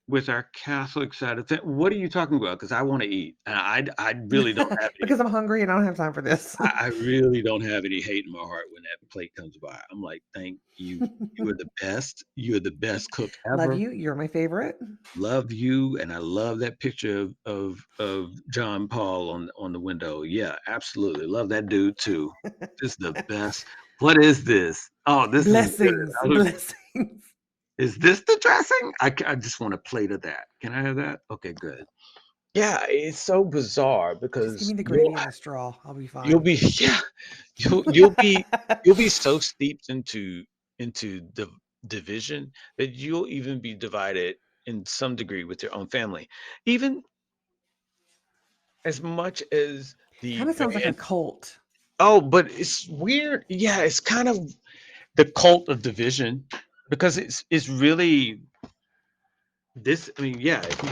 with our Catholic side of things. What are you talking about? Because I want to eat. And I really don't have any. Because I'm hungry and I don't have time for this. I really don't have any hate in my heart when that plate comes by. I'm like, thank you. You are the best. You are the best cook Love ever. you. You're my favorite. Love you, and I love that picture of John Paul on the window. Yeah, absolutely. Love that dude too. Just the best. What is this? Oh, this is good. Blessings. Blessings. Is this the dressing? I just want a plate of that. Can I have that? Okay, good. Yeah, it's so bizarre Just give because me the gravy and a straw. I'll be you'll fine. be yeah, you'll be so steeped into the division that you'll even be divided in some degree with your own family. Even as much as the Kind of sounds like a band. cult. Oh, but it's weird. Yeah, it's kind of the cult of division because it's really this. I mean, yeah, if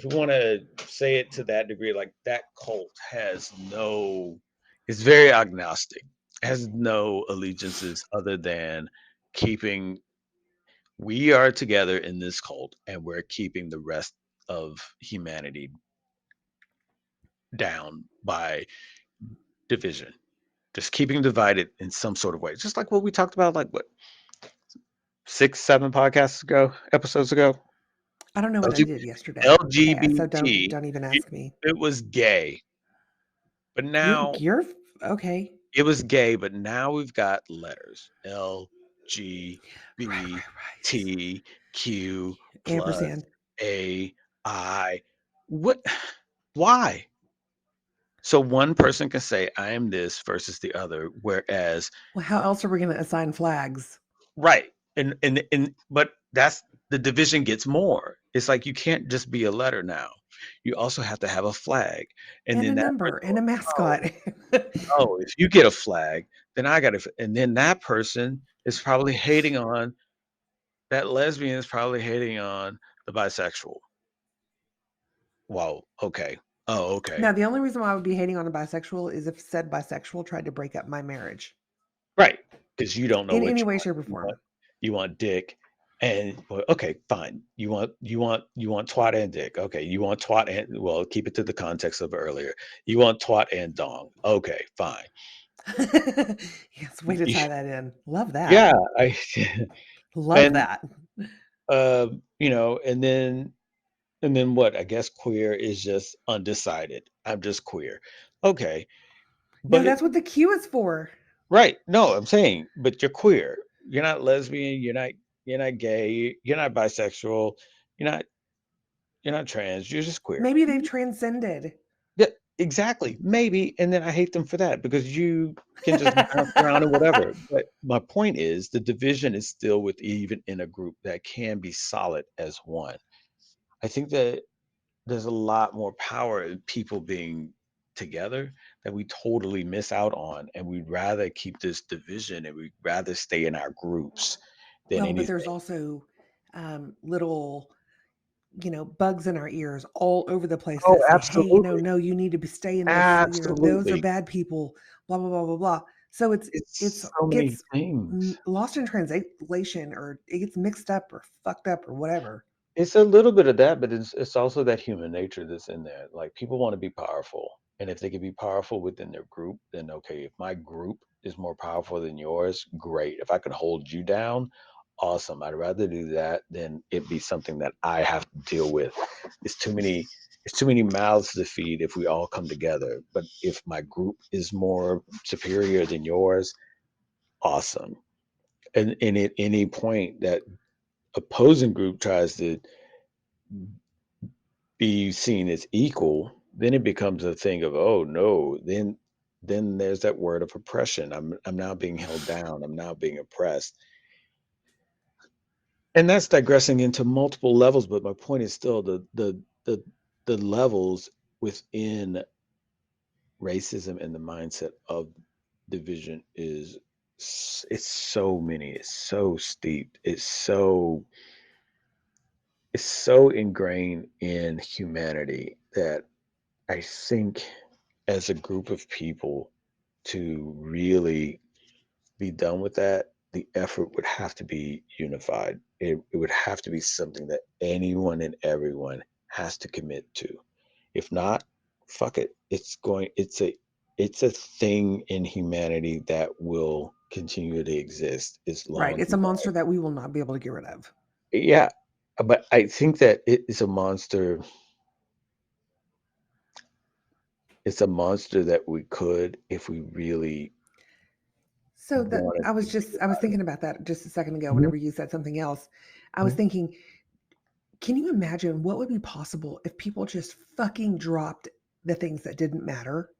you want to say it to that degree, like that cult has no, it's very agnostic, has no allegiances other than keeping, we are together in this cult and we're keeping the rest of humanity down by division, just keeping divided in some sort of way, just like what we talked about, like what, 6 7 podcasts ago, episodes ago. I don't know what I did yesterday. Okay, so LGBT, don't even it, ask me. it was gay, but now You're okay. it was gay, but now we've got letters L G B Right. T Q plus Ampersand. A I. What? Why? So one person can say I am this versus the other, whereas Well, how else are we going to assign flags? right, and but that's the division gets more. It's like you can't just be a letter now. You also have to have a flag, and And a then that number person and a oh, mascot. oh, if you get a flag, then I got to, and then that person is probably hating on, that lesbian is probably hating on the bisexual. Wow. Okay. Oh, okay. Now, the only reason why I would be hating on a bisexual is if said bisexual tried to break up my marriage Right. Because you don't know in what any you way, want. shape, or form. You want dick, and well, okay, fine. You want twat and dick. Okay. You want twat and, well, keep it to the context of earlier. You want twat and dong. Okay, fine. Yes, way to tie that in. Love that. Yeah. I Love and that. and then what? I guess queer is just undecided. I'm just queer. Okay. No, But that's what the Q is for. right. No, I'm saying, but you're queer. You're not lesbian, you're not gay, you're not bisexual, you're not you're not trans, you're just queer. Maybe they've transcended. Yeah, exactly. Maybe. And then I hate them for that because you can just bounce around or whatever. But my point is the division is still with, even in a group that can be solid as one. I think that there's a lot more power in people being together that we totally miss out on, and we'd rather keep this division and we'd rather stay in our groups than Well, but there's anything. also little, bugs in our ears all over the place Oh, that say, hey, absolutely. no, you need to stay in this, those are Absolutely. bad people, blah, blah, blah, blah, blah. So it's It's so many gets things. lost in translation, or it gets mixed up or fucked up or whatever. It's a little bit of that, but it's also that human nature that's in there. Like people want to be powerful, and if they can be powerful within their group, then okay. If my group is more powerful than yours, great. If I could hold you down, awesome. I'd rather do that than it be something that I have to deal with. It's too many. It's too many mouths to feed if we all come together. But if my group is more superior than yours, awesome. And at any point that opposing group tries to be seen as equal, then it becomes a thing of, oh no, then there's that word of oppression. I'm now being held down. I'm now being oppressed. And that's digressing into multiple levels, but my point is still the levels within racism and the mindset of division is it's so many, it's so steeped, it's so ingrained in humanity that I think as a group of people to really be done with that, the effort would have to be unified. It would have to be something that anyone and everyone has to commit to. If not, fuck it. It's a thing in humanity that will continue to exist as Right. long It's a monster that we will not be able to get rid of. yeah. But I think that it is a monster. It's a monster that we could, if we really So that wanted to think I was about it. thinking about that just a second ago Mhm, whenever you said something else. I was mhm. thinking, can you imagine what would be possible if people just fucking dropped the things that didn't matter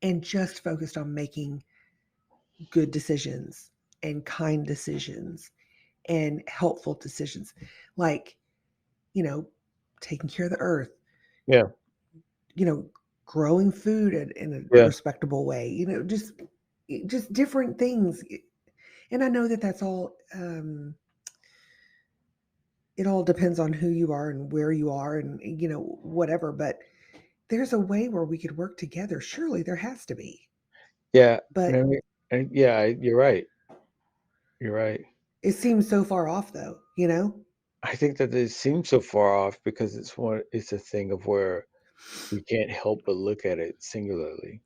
and just focused on making good decisions and kind decisions and helpful decisions? Like, you know, taking care of the earth, Yeah, you know, growing food in a yeah, respectable way, just different things. And I know that that's all it all depends on who you are and where you are and whatever, but there's a way where we could work together. Surely there has to be. yeah. But I mean, yeah, you're right. You're right. it seems so far off though. I think that it seems so far off because it's a thing of where we can't help but look at it singularly.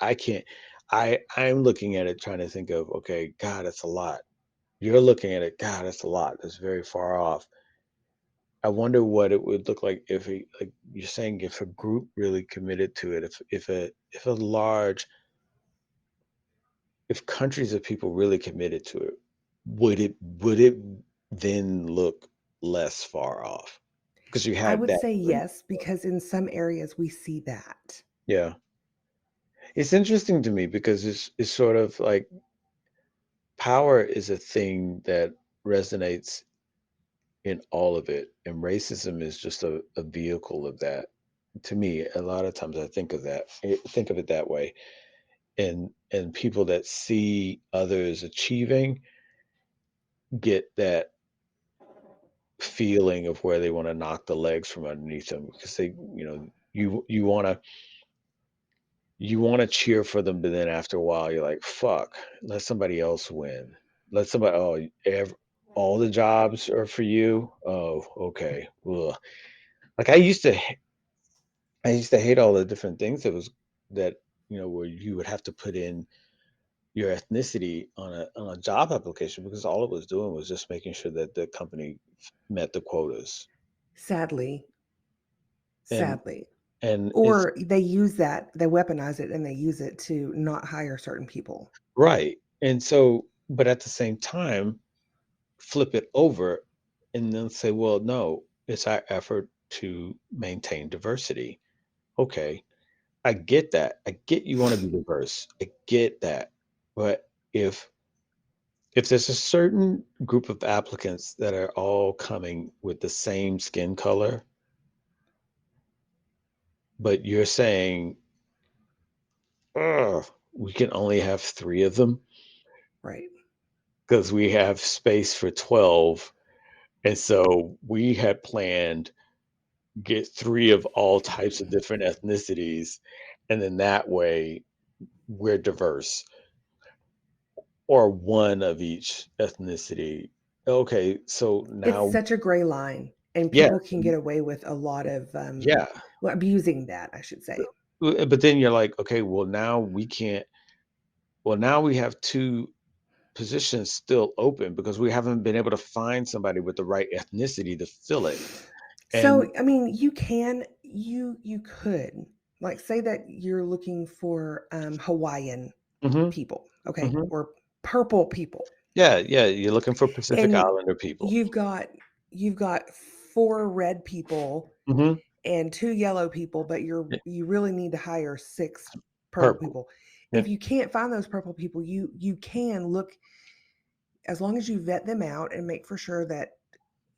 I can't, I'm looking at it trying to think of, okay, God, that's a lot. You're looking at it, God, that's a lot. That's very far off. I wonder what it would look like if like you're saying, if a group really committed to it, if a large if countries of people really committed to it, would it then look less far off? Because you I had would that say group. yes, because in some areas we see that. Yeah. It's interesting to me because it's sort of like power is a thing that resonates in all of it, and racism is just a vehicle of that. To me, a lot of times I think of it that way. And people that see others achieving get that feeling of where they want to knock the legs from underneath them because you want to cheer for them, but then after a while you're like, fuck, let somebody else win. Let somebody all the jobs are for you. Oh, okay. Ugh. Like I used to hate all the different things that where you would have to put in your ethnicity on a job application because all it was doing was just making sure that the company met the quotas. Sadly, And sadly. it's Or they weaponize it and they use it to not hire certain people. right. And so, but at the same time, flip it over and then say, well, no, it's our effort to maintain diversity. Okay, I get that. I get you want to be diverse. I get that. But if there's a certain group of applicants that are all coming with the same skin color, but you're saying, "Ugh, we can only have three of them Right. because we have space for 12. And so we had planned get three of all types of different ethnicities. And then that way we're diverse or one of each ethnicity. Okay, so It's now, such a gray line, and yeah, people can get away with a lot of, yeah. well, abusing that, I should say. But then you're like, okay, well now we can't. Well, now we have two positions still open because we haven't been able to find somebody with the right ethnicity to fill it. And So, I mean, you could, like, say that you're looking for, Hawaiian hmm people, okay, hmm or purple people, yeah, yeah, you're looking for Pacific and Islander people. you've got you've got 4 red people hmm and 2 yellow people, but you really need to hire 6 purple Purple. people. Yeah. If you can't find those purple people, you can look, as long as you vet them out and make for sure that,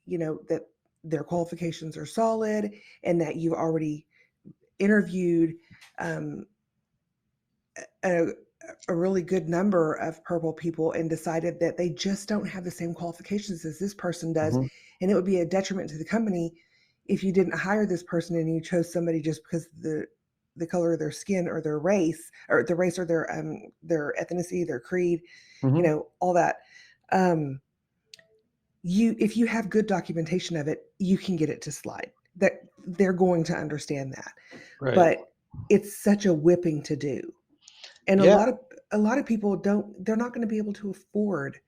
that their qualifications are solid and that you've already interviewed, um, a, a really good number of purple people and decided that they just don't have the same qualifications as this person does. hmm And it would be a detriment to the company if you didn't hire this person and you chose somebody just because the color of their skin or their race, or the race, or their ethnicity, their creed, hmm all that. Um, you If you have good documentation of it, you can get it to slide. That they're going to understand that. Right. But it's such a whipping to do. And Yeah. a lot of people don't, they're not going to be able to afford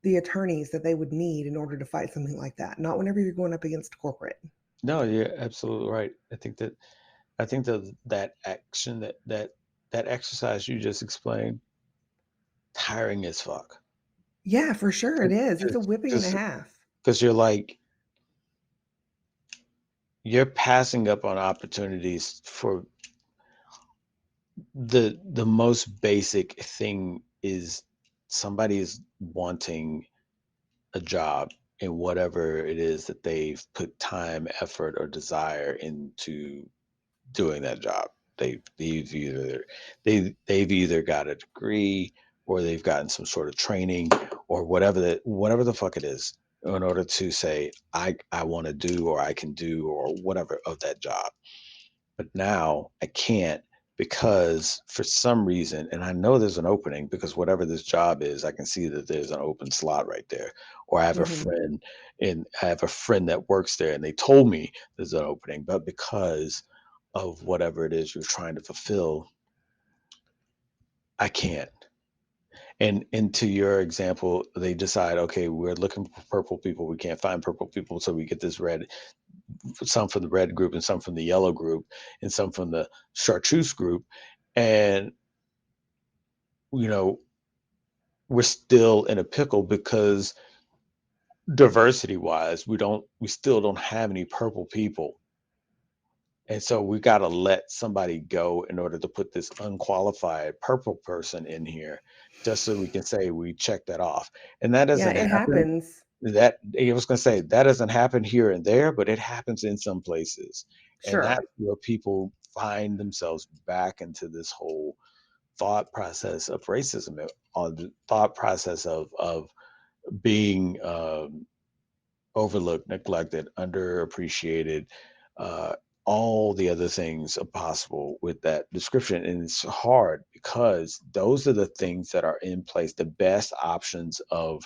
the attorneys that they would need in order to fight something like that. Not whenever you're going up against corporate. No, you're absolutely right. I think that that action that exercise you just explained, tiring as fuck. Yeah, for sure it is. It's a whipping and a Because half. you're like, you're passing up on opportunities for the most basic thing is somebody is wanting a job in whatever it is that they've put time, effort, or desire into doing that job. They've either got a degree or they've gotten some sort of training or whatever the fuck it is in order to say I want to do or I can do or whatever of that job. But now I can't because for some reason, and I know there's an opening because whatever this job is, I can see that there's an open slot right there. Or Hmm. I have a friend that works there and they told me there's an opening, but because of whatever it is you're trying to fulfill, I can't. And to your example, they decide, okay, we're looking for purple people. We can't find purple people, so we get this red, some from the red group and some from the yellow group and some from the chartreuse group. And, you know, we're still in a pickle because diversity wise, we still don't have any purple people. And so we got to let somebody go in order to put this unqualified purple person in here just so we can say we checked that off. And that Yeah, doesn't it happen. happens. That I was going to say that doesn't happen here and there, but it happens in some places. And Sure. that's where people find themselves back into this whole thought process of racism, on the thought process of being overlooked, neglected, underappreciated, uh, all the other things are possible with that description. And it's hard because those are the things that are in place, the best options of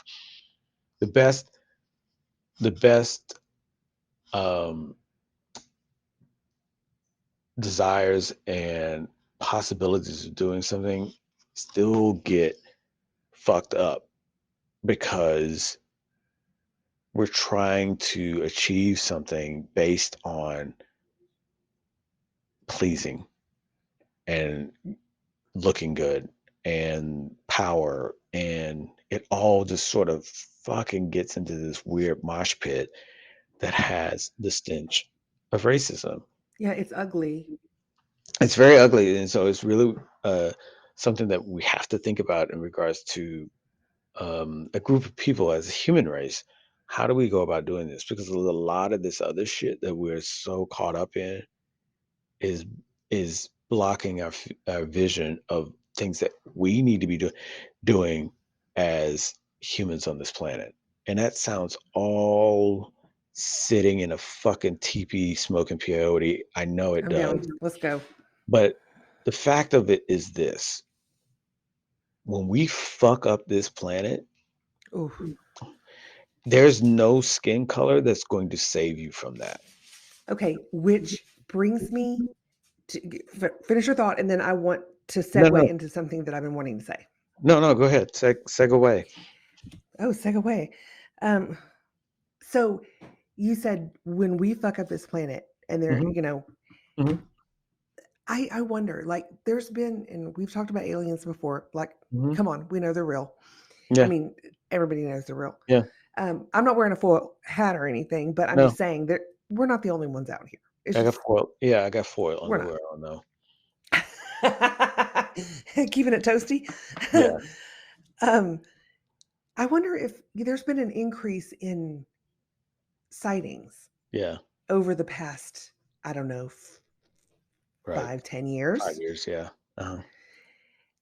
the best, the best um, desires and possibilities of doing something still get fucked up because we're trying to achieve something based on pleasing and looking good and power, and it all just sort of fucking gets into this weird mosh pit that has the stench of racism. Yeah, it's ugly. It's very ugly, and so it's really something that we have to think about in regards to a group of people as a human race. How do we go about doing this? Because a lot of this other shit that we're so caught up in is blocking our vision of things that we need to be doing as humans on this planet. And that sounds all sitting in a fucking teepee smoking peyote. I know it I'm down. does. Let's go. But the fact of it is this: when we fuck up this planet, Ooh. there's no skin color that's going to save you from that. Okay, which brings me to finish your thought, and then I want to No, segue no, into something that I've been wanting to say. no. Go ahead. Seg away. Oh, segue. Um, so you said when we fuck up this planet, and there, Hmm. Hmm. I wonder, like, there's been, and we've talked about aliens before. Like, Hmm. come on, we know they're real. I Yeah, mean, everybody knows they're real. yeah. I'm not wearing a foil hat or anything, but I'm No, just saying that we're not the only ones out here. It's I got just foil. Yeah, I got foil we're not. underwear on though. Keeping it toasty. Yeah, um, I wonder if there's been an increase in sightings yeah. over the past, I don't know, Right. 5, 10 years. 5 years. Yeah. Uh-huh.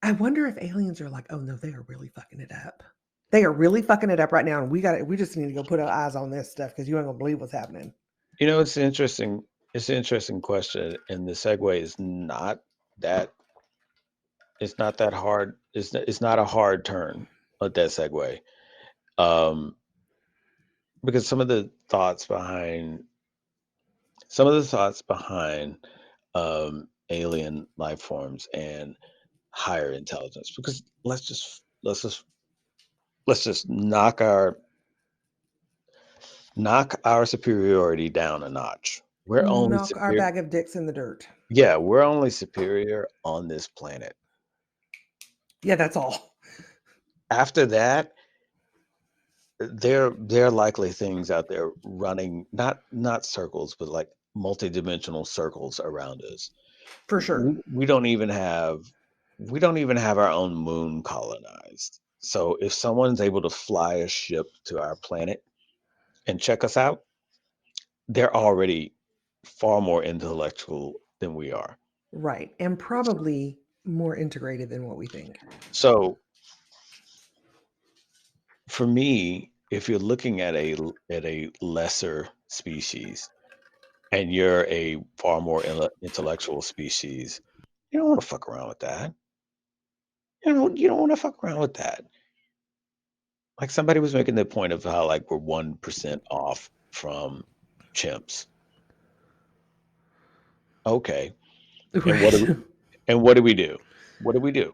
I wonder if aliens are like, oh no, they are really fucking it up. They are really fucking it up right now, and we just need to go put our eyes on this stuff because you ain't gonna believe what's happening. You know, it's interesting. It's an interesting question, and the segue is not that. It's not that hard. It's not a hard turn at that segue. Um, because some of the thoughts behind alien life forms and higher intelligence. Because let's just knock our superiority down a notch. We're only Knock our superior. bag of dicks in the dirt. Yeah, we're only superior on this planet. Yeah, that's all. After that, there are likely things out there running not circles, but like multidimensional circles around us. For sure. We don't even have our own moon colonized. So if someone's able to fly a ship to our planet and check us out, they're already far more intellectual than we are. Right. And probably more integrated than what we think. So for me, if you're looking at a lesser species and you're a far more intellectual species, you don't want to fuck around with that. You don't want to fuck around with that. Like somebody was making the point of how like we're 1% off from chimps. Okay. And what do Right. we and what do we do? What do we do?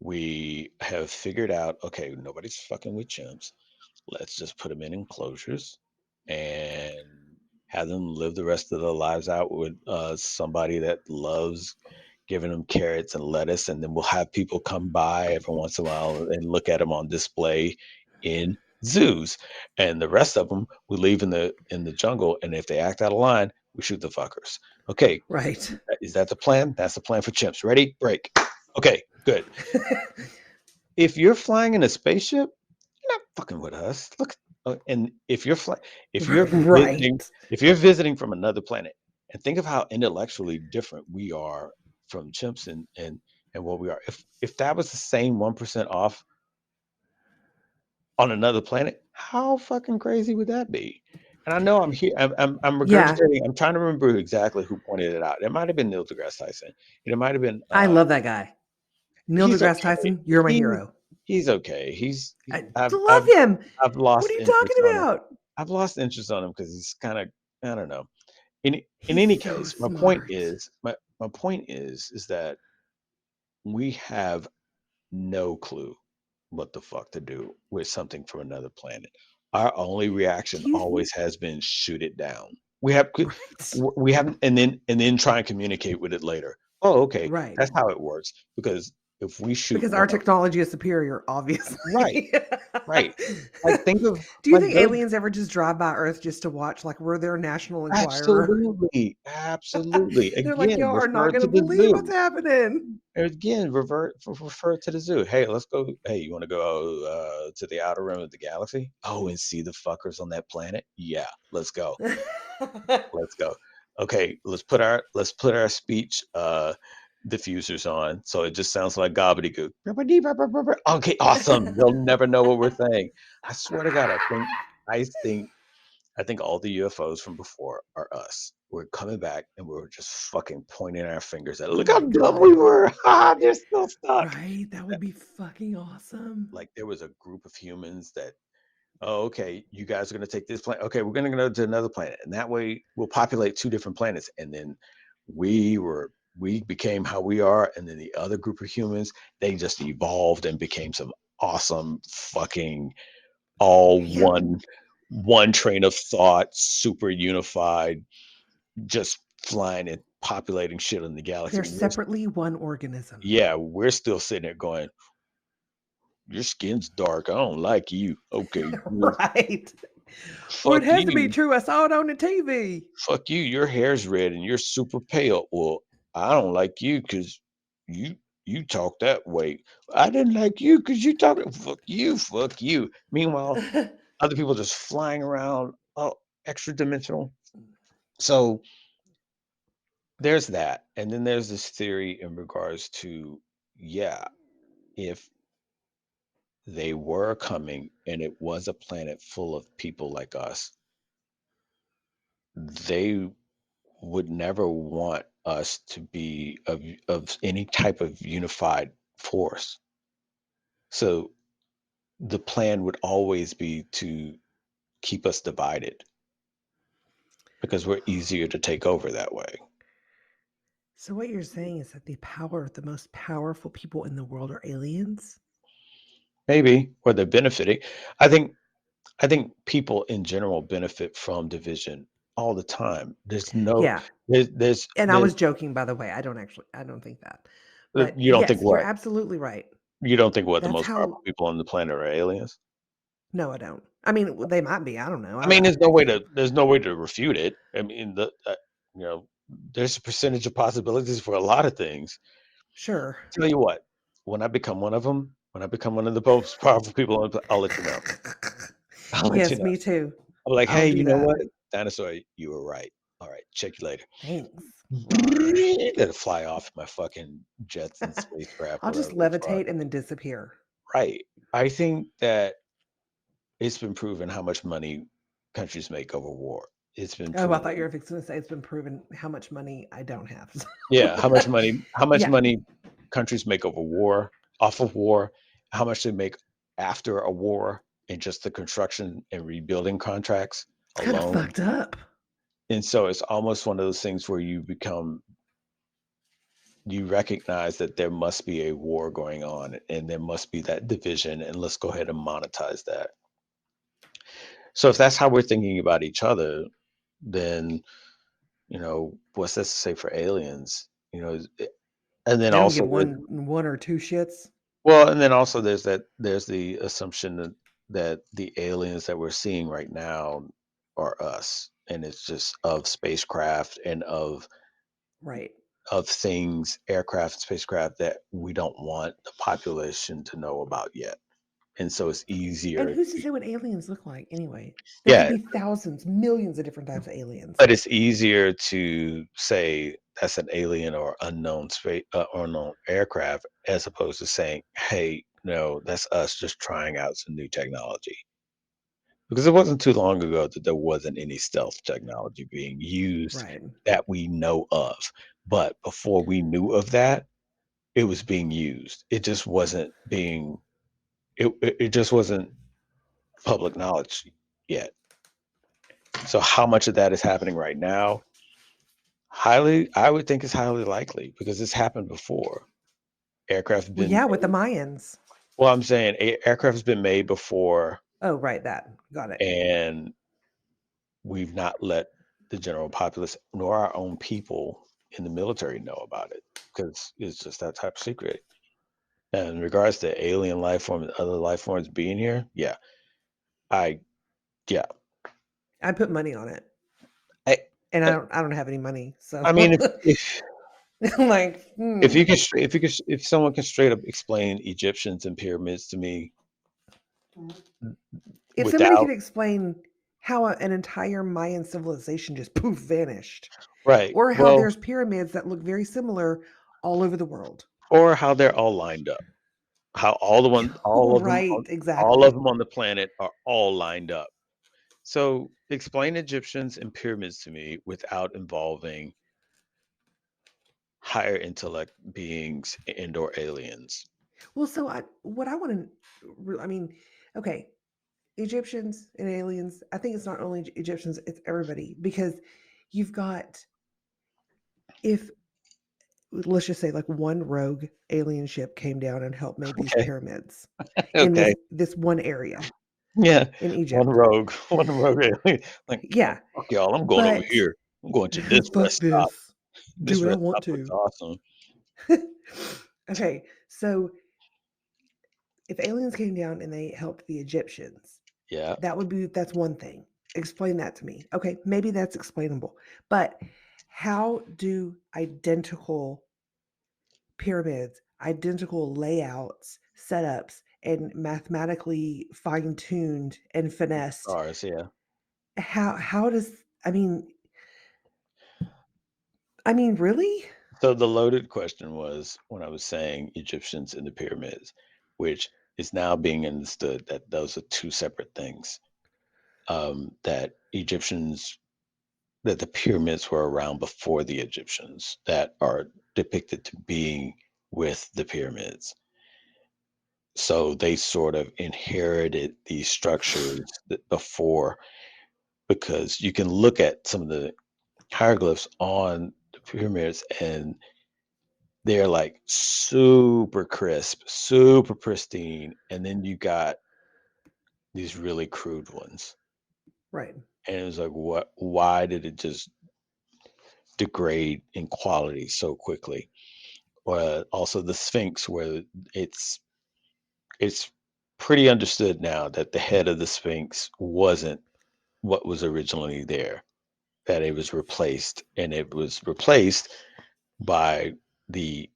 We have figured out, okay, nobody's fucking with chimps. Let's just put them in enclosures and have them live the rest of their lives out with somebody that loves giving them carrots and lettuce, and then we'll have people come by every once in a while and look at them on display in zoos, and the rest of them we leave in the jungle, and if they act out of line, we shoot the fuckers. Okay, Right. is that the plan? That's the plan for chimps. Ready? Break. Okay, good. If you're flying in a spaceship, you're not fucking with us. Look, and if you're Right. visiting from another planet, and think of how intellectually different we are from chimps and what we are. If that was the same 1% off on another planet, how fucking crazy would that be? And I know I'm here. I'm Yeah. regurgitating. I'm trying to remember exactly who pointed it out. It might have been Neil deGrasse Tyson. It might have been. I love that guy. Neil He's deGrasse okay. Tyson, you're my He hero. he's okay. I I've love I've him. I've What lost are you interest talking on him. about? I've lost interest on him because he's kind of, I don't know. In He's any so case, smart. my point is that we have no clue what the fuck to do with something from another planet. Our only reaction Do you always has been shoot it down. We have right? we haven't and then try and communicate with it later. Oh, okay, Right. that's how it works. Because if we shoot Because our one of technology is superior, right, obviously. right, like think of Do you like think there. aliens ever just drive by Earth just to watch? Like we're their National Enquirer. Absolutely, absolutely. They're like, Again, y'all are not refer going to to the believe what's zoo. happening. Again, refer to the zoo. Hey, let's go. Hey, you want to go to the outer rim of the galaxy? Oh, and see the fuckers on that planet? Yeah, let's go. Let's go. Okay, let's put our speech diffusers on, so it just sounds like gobbledygook. Okay, awesome. They'll never know what we're saying. I swear to God, I think I think all the UFOs from before are us. We're coming back and we're just fucking pointing our fingers at it. Oh Look how my dumb we god. were. Ha, they're still stuck. Right? That would be fucking awesome. Like there was a group of humans that oh, okay, you guys are going to take this planet. Okay, we're going to go to another planet, and that way we'll populate two different planets, and then we became how we are, and then the other group of humans, they just evolved and became some awesome fucking all Yeah, one train of thought, super unified, just flying and populating shit in the galaxy. they're separately one organism. Yeah, we're still sitting there going, your skin's dark. I don't like you. Okay, Right. Well, it fuck has to be you. true. I saw it on the TV. Fuck you. Your hair's red and you're super pale. Well, I don't like you because you you talk that way. I didn't like you because you talk. Fuck you. Fuck you. Meanwhile, other people just flying around, extra dimensional. So there's that, and then there's this theory in regards to, yeah, if they were coming and it was a planet full of people like us, they would never want us to be of any type of unified force. So the plan would always be to keep us divided because we're easier to take over that way. So what you're saying is that the most powerful people in the world are aliens? Maybe, or they're benefiting. I think I think people in general benefit from division all the time. Yeah. And I There's was joking, by the way. I don't think that. But you don't think yes, you're what? absolutely right. You don't think what the That's most powerful how people on the planet are aliens? no, I don't. I mean, they might be. I don't know. I mean, there's no way to refute it. I mean, you know, there's a percentage of possibilities for a lot of things. Sure. Tell you what, when I become one of them, when I become one of the most powerful people on the I'll let you know. I'll let you Yes, know. me too. I'm like, I'll "Hey, do you know that. what? Dinosaur, you were right. All right, check you later." Thanks. Let it fly off my fucking jets and spacecraft, I'll just whatever the fuck. levitate and then disappear. Right. I think that it's been proven how much money countries make over war. It's been Oh, I thought you proven. were fixing to say it's been proven how much money I don't have. Yeah, how much Yeah, money countries make over war, off of war, how much they make after a war, and just the construction and rebuilding contracts it's kind of alone. fucked up. And so it's almost one of those things where you recognize that there must be a war going on and there must be that division, and let's go ahead and monetize that. So if that's how we're thinking about each other, then what's this to say for aliens? And then They don't also give one or two shits. and then also there's the assumption that the aliens that we're seeing right now are us, and it's just of spacecraft and Right. of things, aircraft, spacecraft that we don't want the population to know about yet. And so it's And easier who's to to, say what aliens look like anyway? There could yeah, be thousands, millions of different types of aliens. but it's easier to say that's an alien or unknown space or unknown aircraft as opposed to saying, hey, no, that's us just trying out some new technology. Because it wasn't too long ago that there wasn't any stealth technology being used Right. that we know of. But before we knew of that, it was being used. It just wasn't public knowledge yet. So how much of that is happening right now? I would think it's highly likely because it's happened before. Aircraft have Well, been yeah, with the made. Mayans. Well, I'm saying aircraft has been made before, Oh, right, that. Got it. and we've not let the general populace nor our own people in the military know about it because it's just that type of secret. And in regards to alien life forms and other life forms being here, yeah, I yeah, I put money on it. I And I I don't have any money. So I mean, if I'm like, if someone can straight up explain Egyptians and pyramids to me if somebody could without explain how an entire Mayan civilization just poof vanished, right, or how well, there's pyramids that look very similar all over the world. or how they're all lined up, how Right, all of exactly. them on the planet are all lined up. So explain Egyptians and pyramids to me without involving higher intellect beings and or aliens. Well, so what I want to, I mean, okay, Egyptians and aliens. I think it's not only Egyptians, it's everybody because you've got, if let's just say like one rogue alien ship came down and helped made these Okay. pyramids in Okay. this one area Yeah. in One Egypt. rogue. One rogue alien. Like, Yeah, fuck y'all, I'm going over but here. I'm going to this fuck rest stop. this. Do This what I rest want stop looks to. awesome. Okay, so if aliens came down and they helped the Egyptians, Yeah. that's one thing. Explain that to me. Okay, maybe that's explainable. But how do identical pyramids, identical layouts, setups, and mathematically fine-tuned and finessed, Stars, yeah. how does, I mean really? So the loaded question was when I was saying Egyptians in the pyramids, which is now being understood that those are two separate things. That Egyptians, that the pyramids were around before the Egyptians that are depicted to being with the pyramids. So they sort of inherited these structures before, because you can look at some of the hieroglyphs on the pyramids and they're like super crisp, super pristine, and then you got these really crude ones. Right. And it was like, what? Why did it just degrade in quality so quickly? Or also the Sphinx, where it's it's pretty understood now that the head of the Sphinx wasn't what was originally there. That it was replaced, and it was replaced by the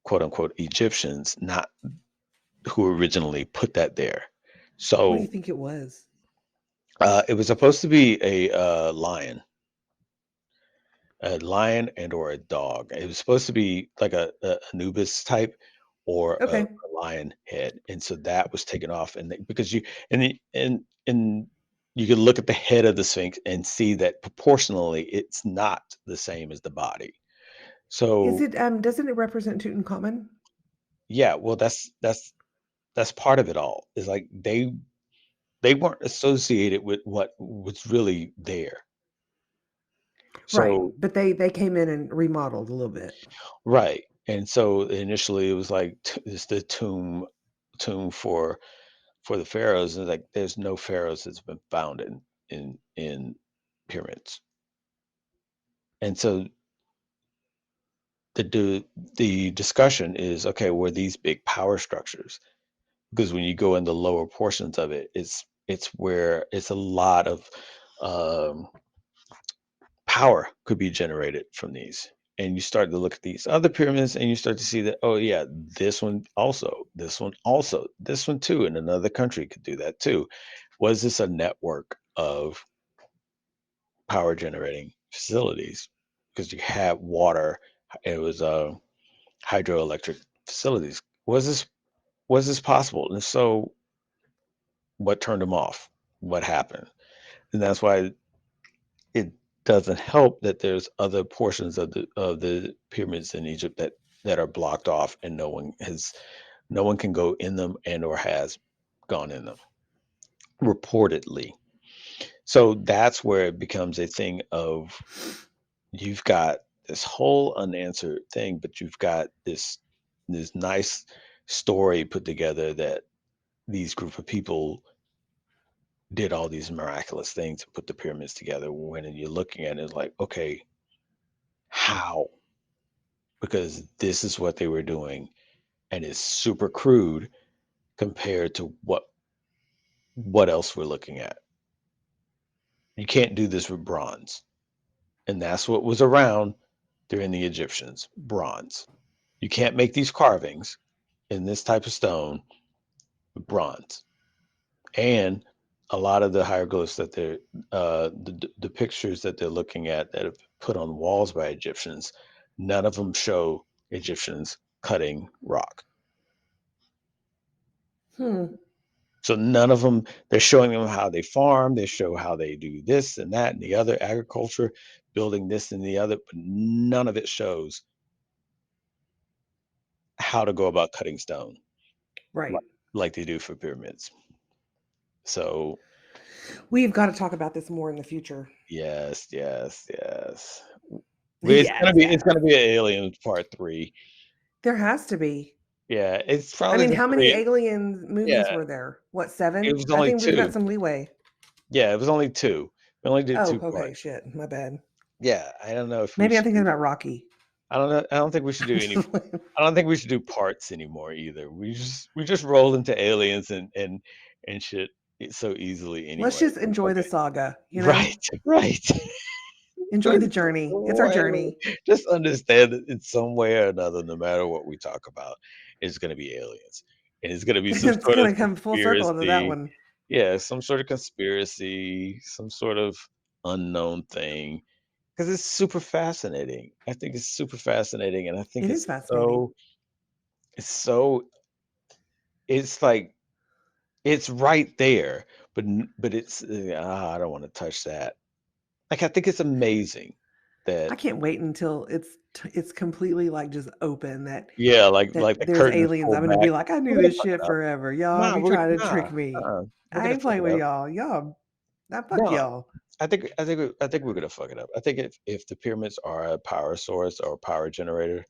quote unquote Egyptians, not who originally put that there. What do you So think it was? it was supposed to be a lion and or a dog. It was supposed to be like a Anubis type or a Okay. lion head, and so that was taken off. And because you and you could look at the head of the Sphinx and see that proportionally it's not the same as the body. Is So it doesn't it represent Tutankhamun? yeah, well that's part of it all. Is like they weren't associated with what was really there. Right, So but they came in and remodeled a little bit. right, and so initially it was like it's the tomb for the pharaohs, and like there's no pharaohs that's been found in pyramids, and so the the discussion is okay, were these big power structures? Because when you go in the lower portions of it, it's where it's a lot of um, power could be generated from these. And you start to look at these other pyramids and you start to see that, oh, yeah, this one also, this one too, in another country could do that too. Was this a network of power generating facilities? Because you had water, it was hydroelectric facilities. Was this possible? And so, what turned them off? What happened? And that's why it doesn't help that there's other portions of the pyramids in Egypt that are blocked off and no one can go in them and or has gone in them reportedly. So that's where it becomes a thing of you've got this whole unanswered thing, but you've got this nice story put together that these group of people did all these miraculous things to put the pyramids together. When you're looking at it, it's like, okay, how? Because this is what they were doing and it's super crude compared to what else we're looking at. You can't do this with bronze. And that's what was around during the Egyptians, bronze. You can't make these carvings in this type of stone with bronze. And a lot of the hieroglyphs that they're the pictures that they're looking at that have put on walls by Egyptians, none of them show Egyptians cutting rock. Hmm. So none of them, they're showing them how they farm, they show how they do this and that and the other agriculture, building this and the other, but none of it shows how to go about cutting stone Right. like, like they do for pyramids. So We've got to talk about this more in the future. yes, yes, yes. But Yes, it's yes. gonna be an Aliens Part 3. There has to be. Yeah, it's I probably mean, just how many gonna be alien yeah. movies were there? What, It 7? was I only think we've got 2. some leeway. Yeah, it was only 2. We only did Oh, 2 okay, parts. shit, my bad. Yeah, I don't know if we Maybe I'm should thinking do about Rocky. I don't know. I don't think we should do I'm any. just like, I don't think we should do parts anymore either. We just roll into aliens and shit so easily let's anyway. just So enjoy fuck the it. saga, you know? Right, right. Enjoy the Just journey. It's our right. journey. Just understand that in some way or another, no matter what we talk about, it's going to be aliens, and it's going to be some It's sort of gonna come full circle into that conspiracy. one. Yeah, some sort of conspiracy, some sort of unknown thing. Because it's super fascinating. I think it's super fascinating, and I think It is fascinating. it's so it's like it's right there, but it's I don't want to touch that. Like I think it's amazing that I can't wait until it's completely like just open yeah, that like the there's curtains aliens. pull I'm gonna be back. like, I knew We're gonna this fuck shit it up. forever. Y'all Nah, be we're trying to nah, trick me. we're I gonna ain't fuck playing it with up. y'all. Y'all, I fuck No, y'all. I think we're gonna fuck it up. I think if the pyramids are a power source or a power generator,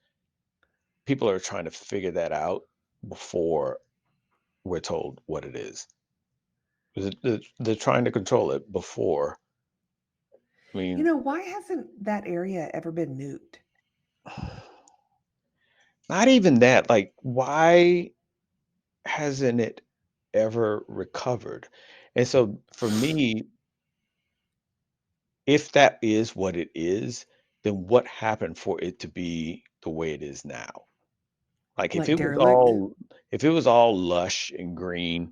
people are trying to figure that out before we're told what it is. They're trying to control it before. I You mean, know, why hasn't that area ever been nuked? not even that. Like, why hasn't it ever recovered? And so for me, if that is what it is, then what happened for it to be the way it is now? Like Like derelict? if it was all lush and green,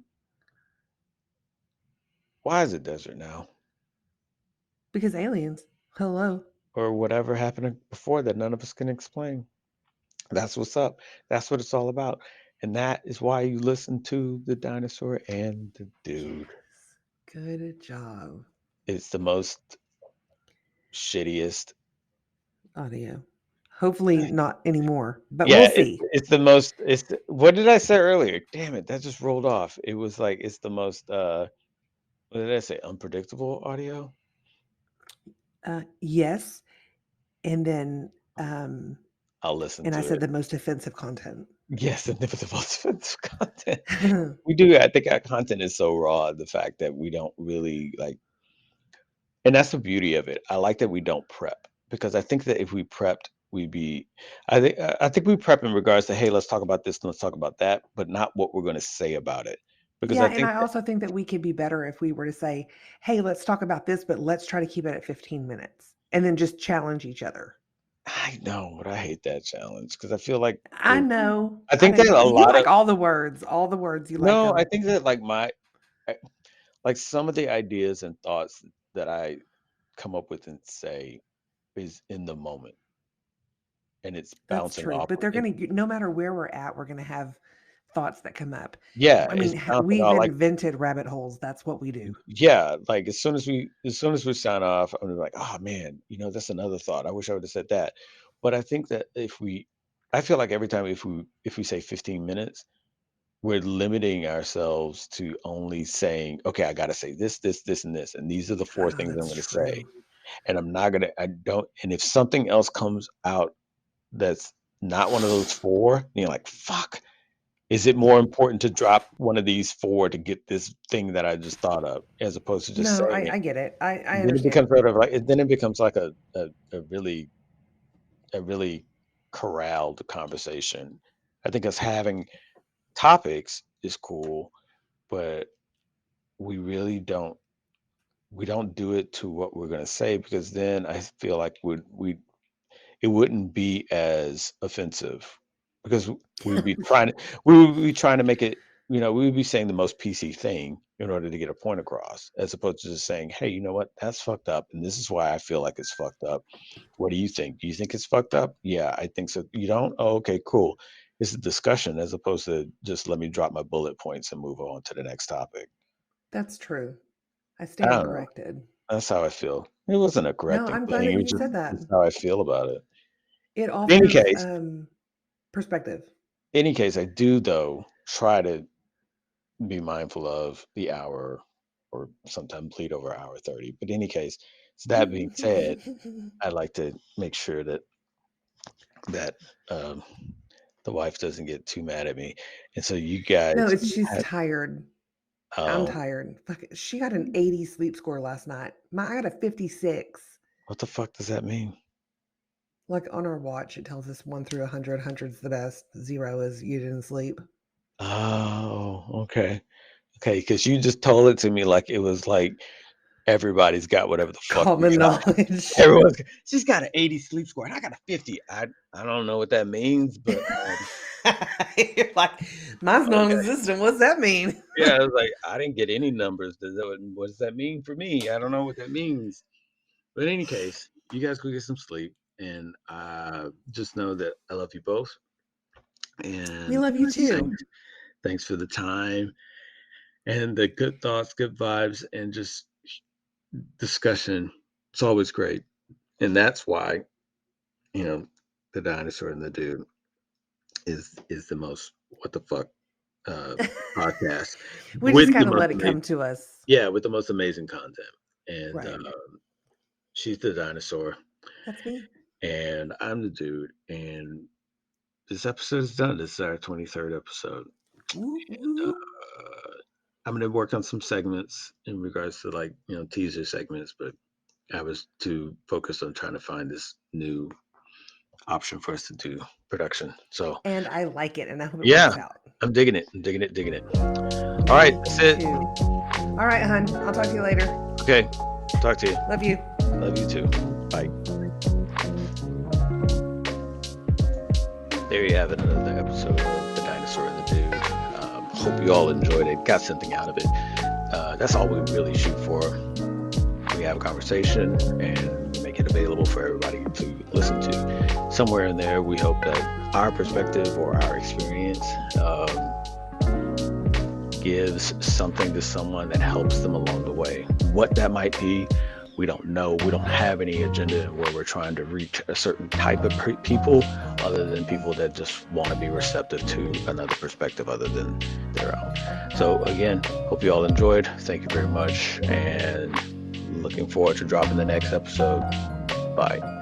why is it desert now? Because aliens. Hello. Or whatever happened before that none of us can explain. That's what's up. That's what it's all about. And that is why you listen to the dinosaur and the dude. Yes. Good job. It's the most shittiest. Audio. Hopefully not anymore, but we'll Yeah, see. it's the most what did I say earlier? Damn it, that just rolled off. It was like it's the most what did I say? Unpredictable audio? Yes. And then, um, I'll listen and I to said it. the most offensive content. Yes, and the most offensive content. We do. I think our content is so raw, the fact that we don't really like and that's the beauty of it. I like that we don't prep because I think that if we prepped, we'd be. I think we prep in regards to hey, let's talk about this, and let's talk about that, but not what we're going to say about it. Because Yeah, I and think I that also think that we could be better if we were to say, "Hey, let's talk about this, but let's try to keep it at 15 minutes." And then just challenge each other. I know, but I hate that challenge because I feel like I know. I I think know that you a you lot of like all the words. All the words, you like no, I them. think that I- like some of the ideas and thoughts that I come up with and say is in the moment and it's That's bouncing true. off. But they're going to no matter where we're at, we're going to have thoughts that come up. Yeah, I it's mean, bouncing we've off like invented rabbit holes. That's what we do. yeah, like as soon as we sign off, I'm like, oh man, that's another thought. I wish I would have said that. But I think that I feel like every time if we say 15 minutes, we're limiting ourselves to only saying, okay, I got to say this, and this, and these are the four Oh, things I'm that's going to say, true. and I don't, and if something else comes out that's not one of those four, then you're like, fuck. Is it more important to drop one of these 4 to get this thing that I just thought of, as opposed to just No, saying I it? get it. I Then it understand. becomes sort of like then it becomes like a really corralled conversation. I think us having topics is cool, but we really don't do it to what we're gonna say because then I feel like we it wouldn't be as offensive because we would be trying to make it, we would be saying the most PC thing in order to get a point across, as opposed to just saying, hey, you know what, that's fucked up, and this is why I feel like it's fucked up. What do you think? Do you think it's fucked up? Yeah, I think so. You don't? Oh, okay, cool. It's a discussion as opposed to just let me drop my bullet points and move on to the next topic. That's true. I I stand don't know. corrected. That's how I feel. It wasn't a No, correcting I'm glad thing. that It was you said that. just how I feel about it. It In any offers case, perspective. I do though try to be mindful of the hour. or sometimes bleed over an hour 30. But in any case, so that being said, I like to make sure that um, the wife doesn't get too mad at me. And so you No, guys it's she's had, tired. I'm um, tired. Fuck, she got an 80 sleep score last night. I got a 56. what the fuck does that mean? Like on our watch, it tells us 1 through 100. 100's the best. 0 is you didn't sleep. Oh, okay. Okay, because you just told it to me like it was like everybody's got whatever the fuck you Common got. knowledge. She's got an 80 sleep score and I got a 50. I don't know what that means, but You're like, mine's okay. non-existent. What's that mean? Yeah, I was like, I didn't get any numbers. What does that mean for me? I don't know what that means. But in any case, you guys go get some sleep, and just know that I love you both. We And love you too. thanks for the time and the good thoughts, good vibes, and just discussion. It's always great, and that's why the dinosaur and the dude is the most what the fuck uh, podcast We just with the kind of most let it come to us. with the most amazing content. And Right. she's the dinosaur, That's me. and I'm the dude. And this episode is done. This is our 23rd episode. Woo, Uh, woo. I'm gonna work on some segments in regards to teaser segments, but I was too focused on trying to find this new option for us to do production. So And I like it, and I hope it yeah, works out. I'm digging it. I'm digging it, digging it. All right, Me that's it. too. All right, hun. I'll talk to you later. Okay, talk to you. Love you. Love you too. Bye. There you have it, another episode of The Dinosaur and the Dude. Hope you all enjoyed it, got something out of it. That's all we really shoot for. We have a conversation and make it available for everybody to listen to. Somewhere in there, we hope that our perspective or our experience gives something to someone that helps them along the way. What that might be, we don't know. We don't have any agenda where we're trying to reach a certain type of people other than people that just want to be receptive to another perspective other than their own. So again, hope you all enjoyed. Thank you very much, and looking forward to dropping the next episode. Bye.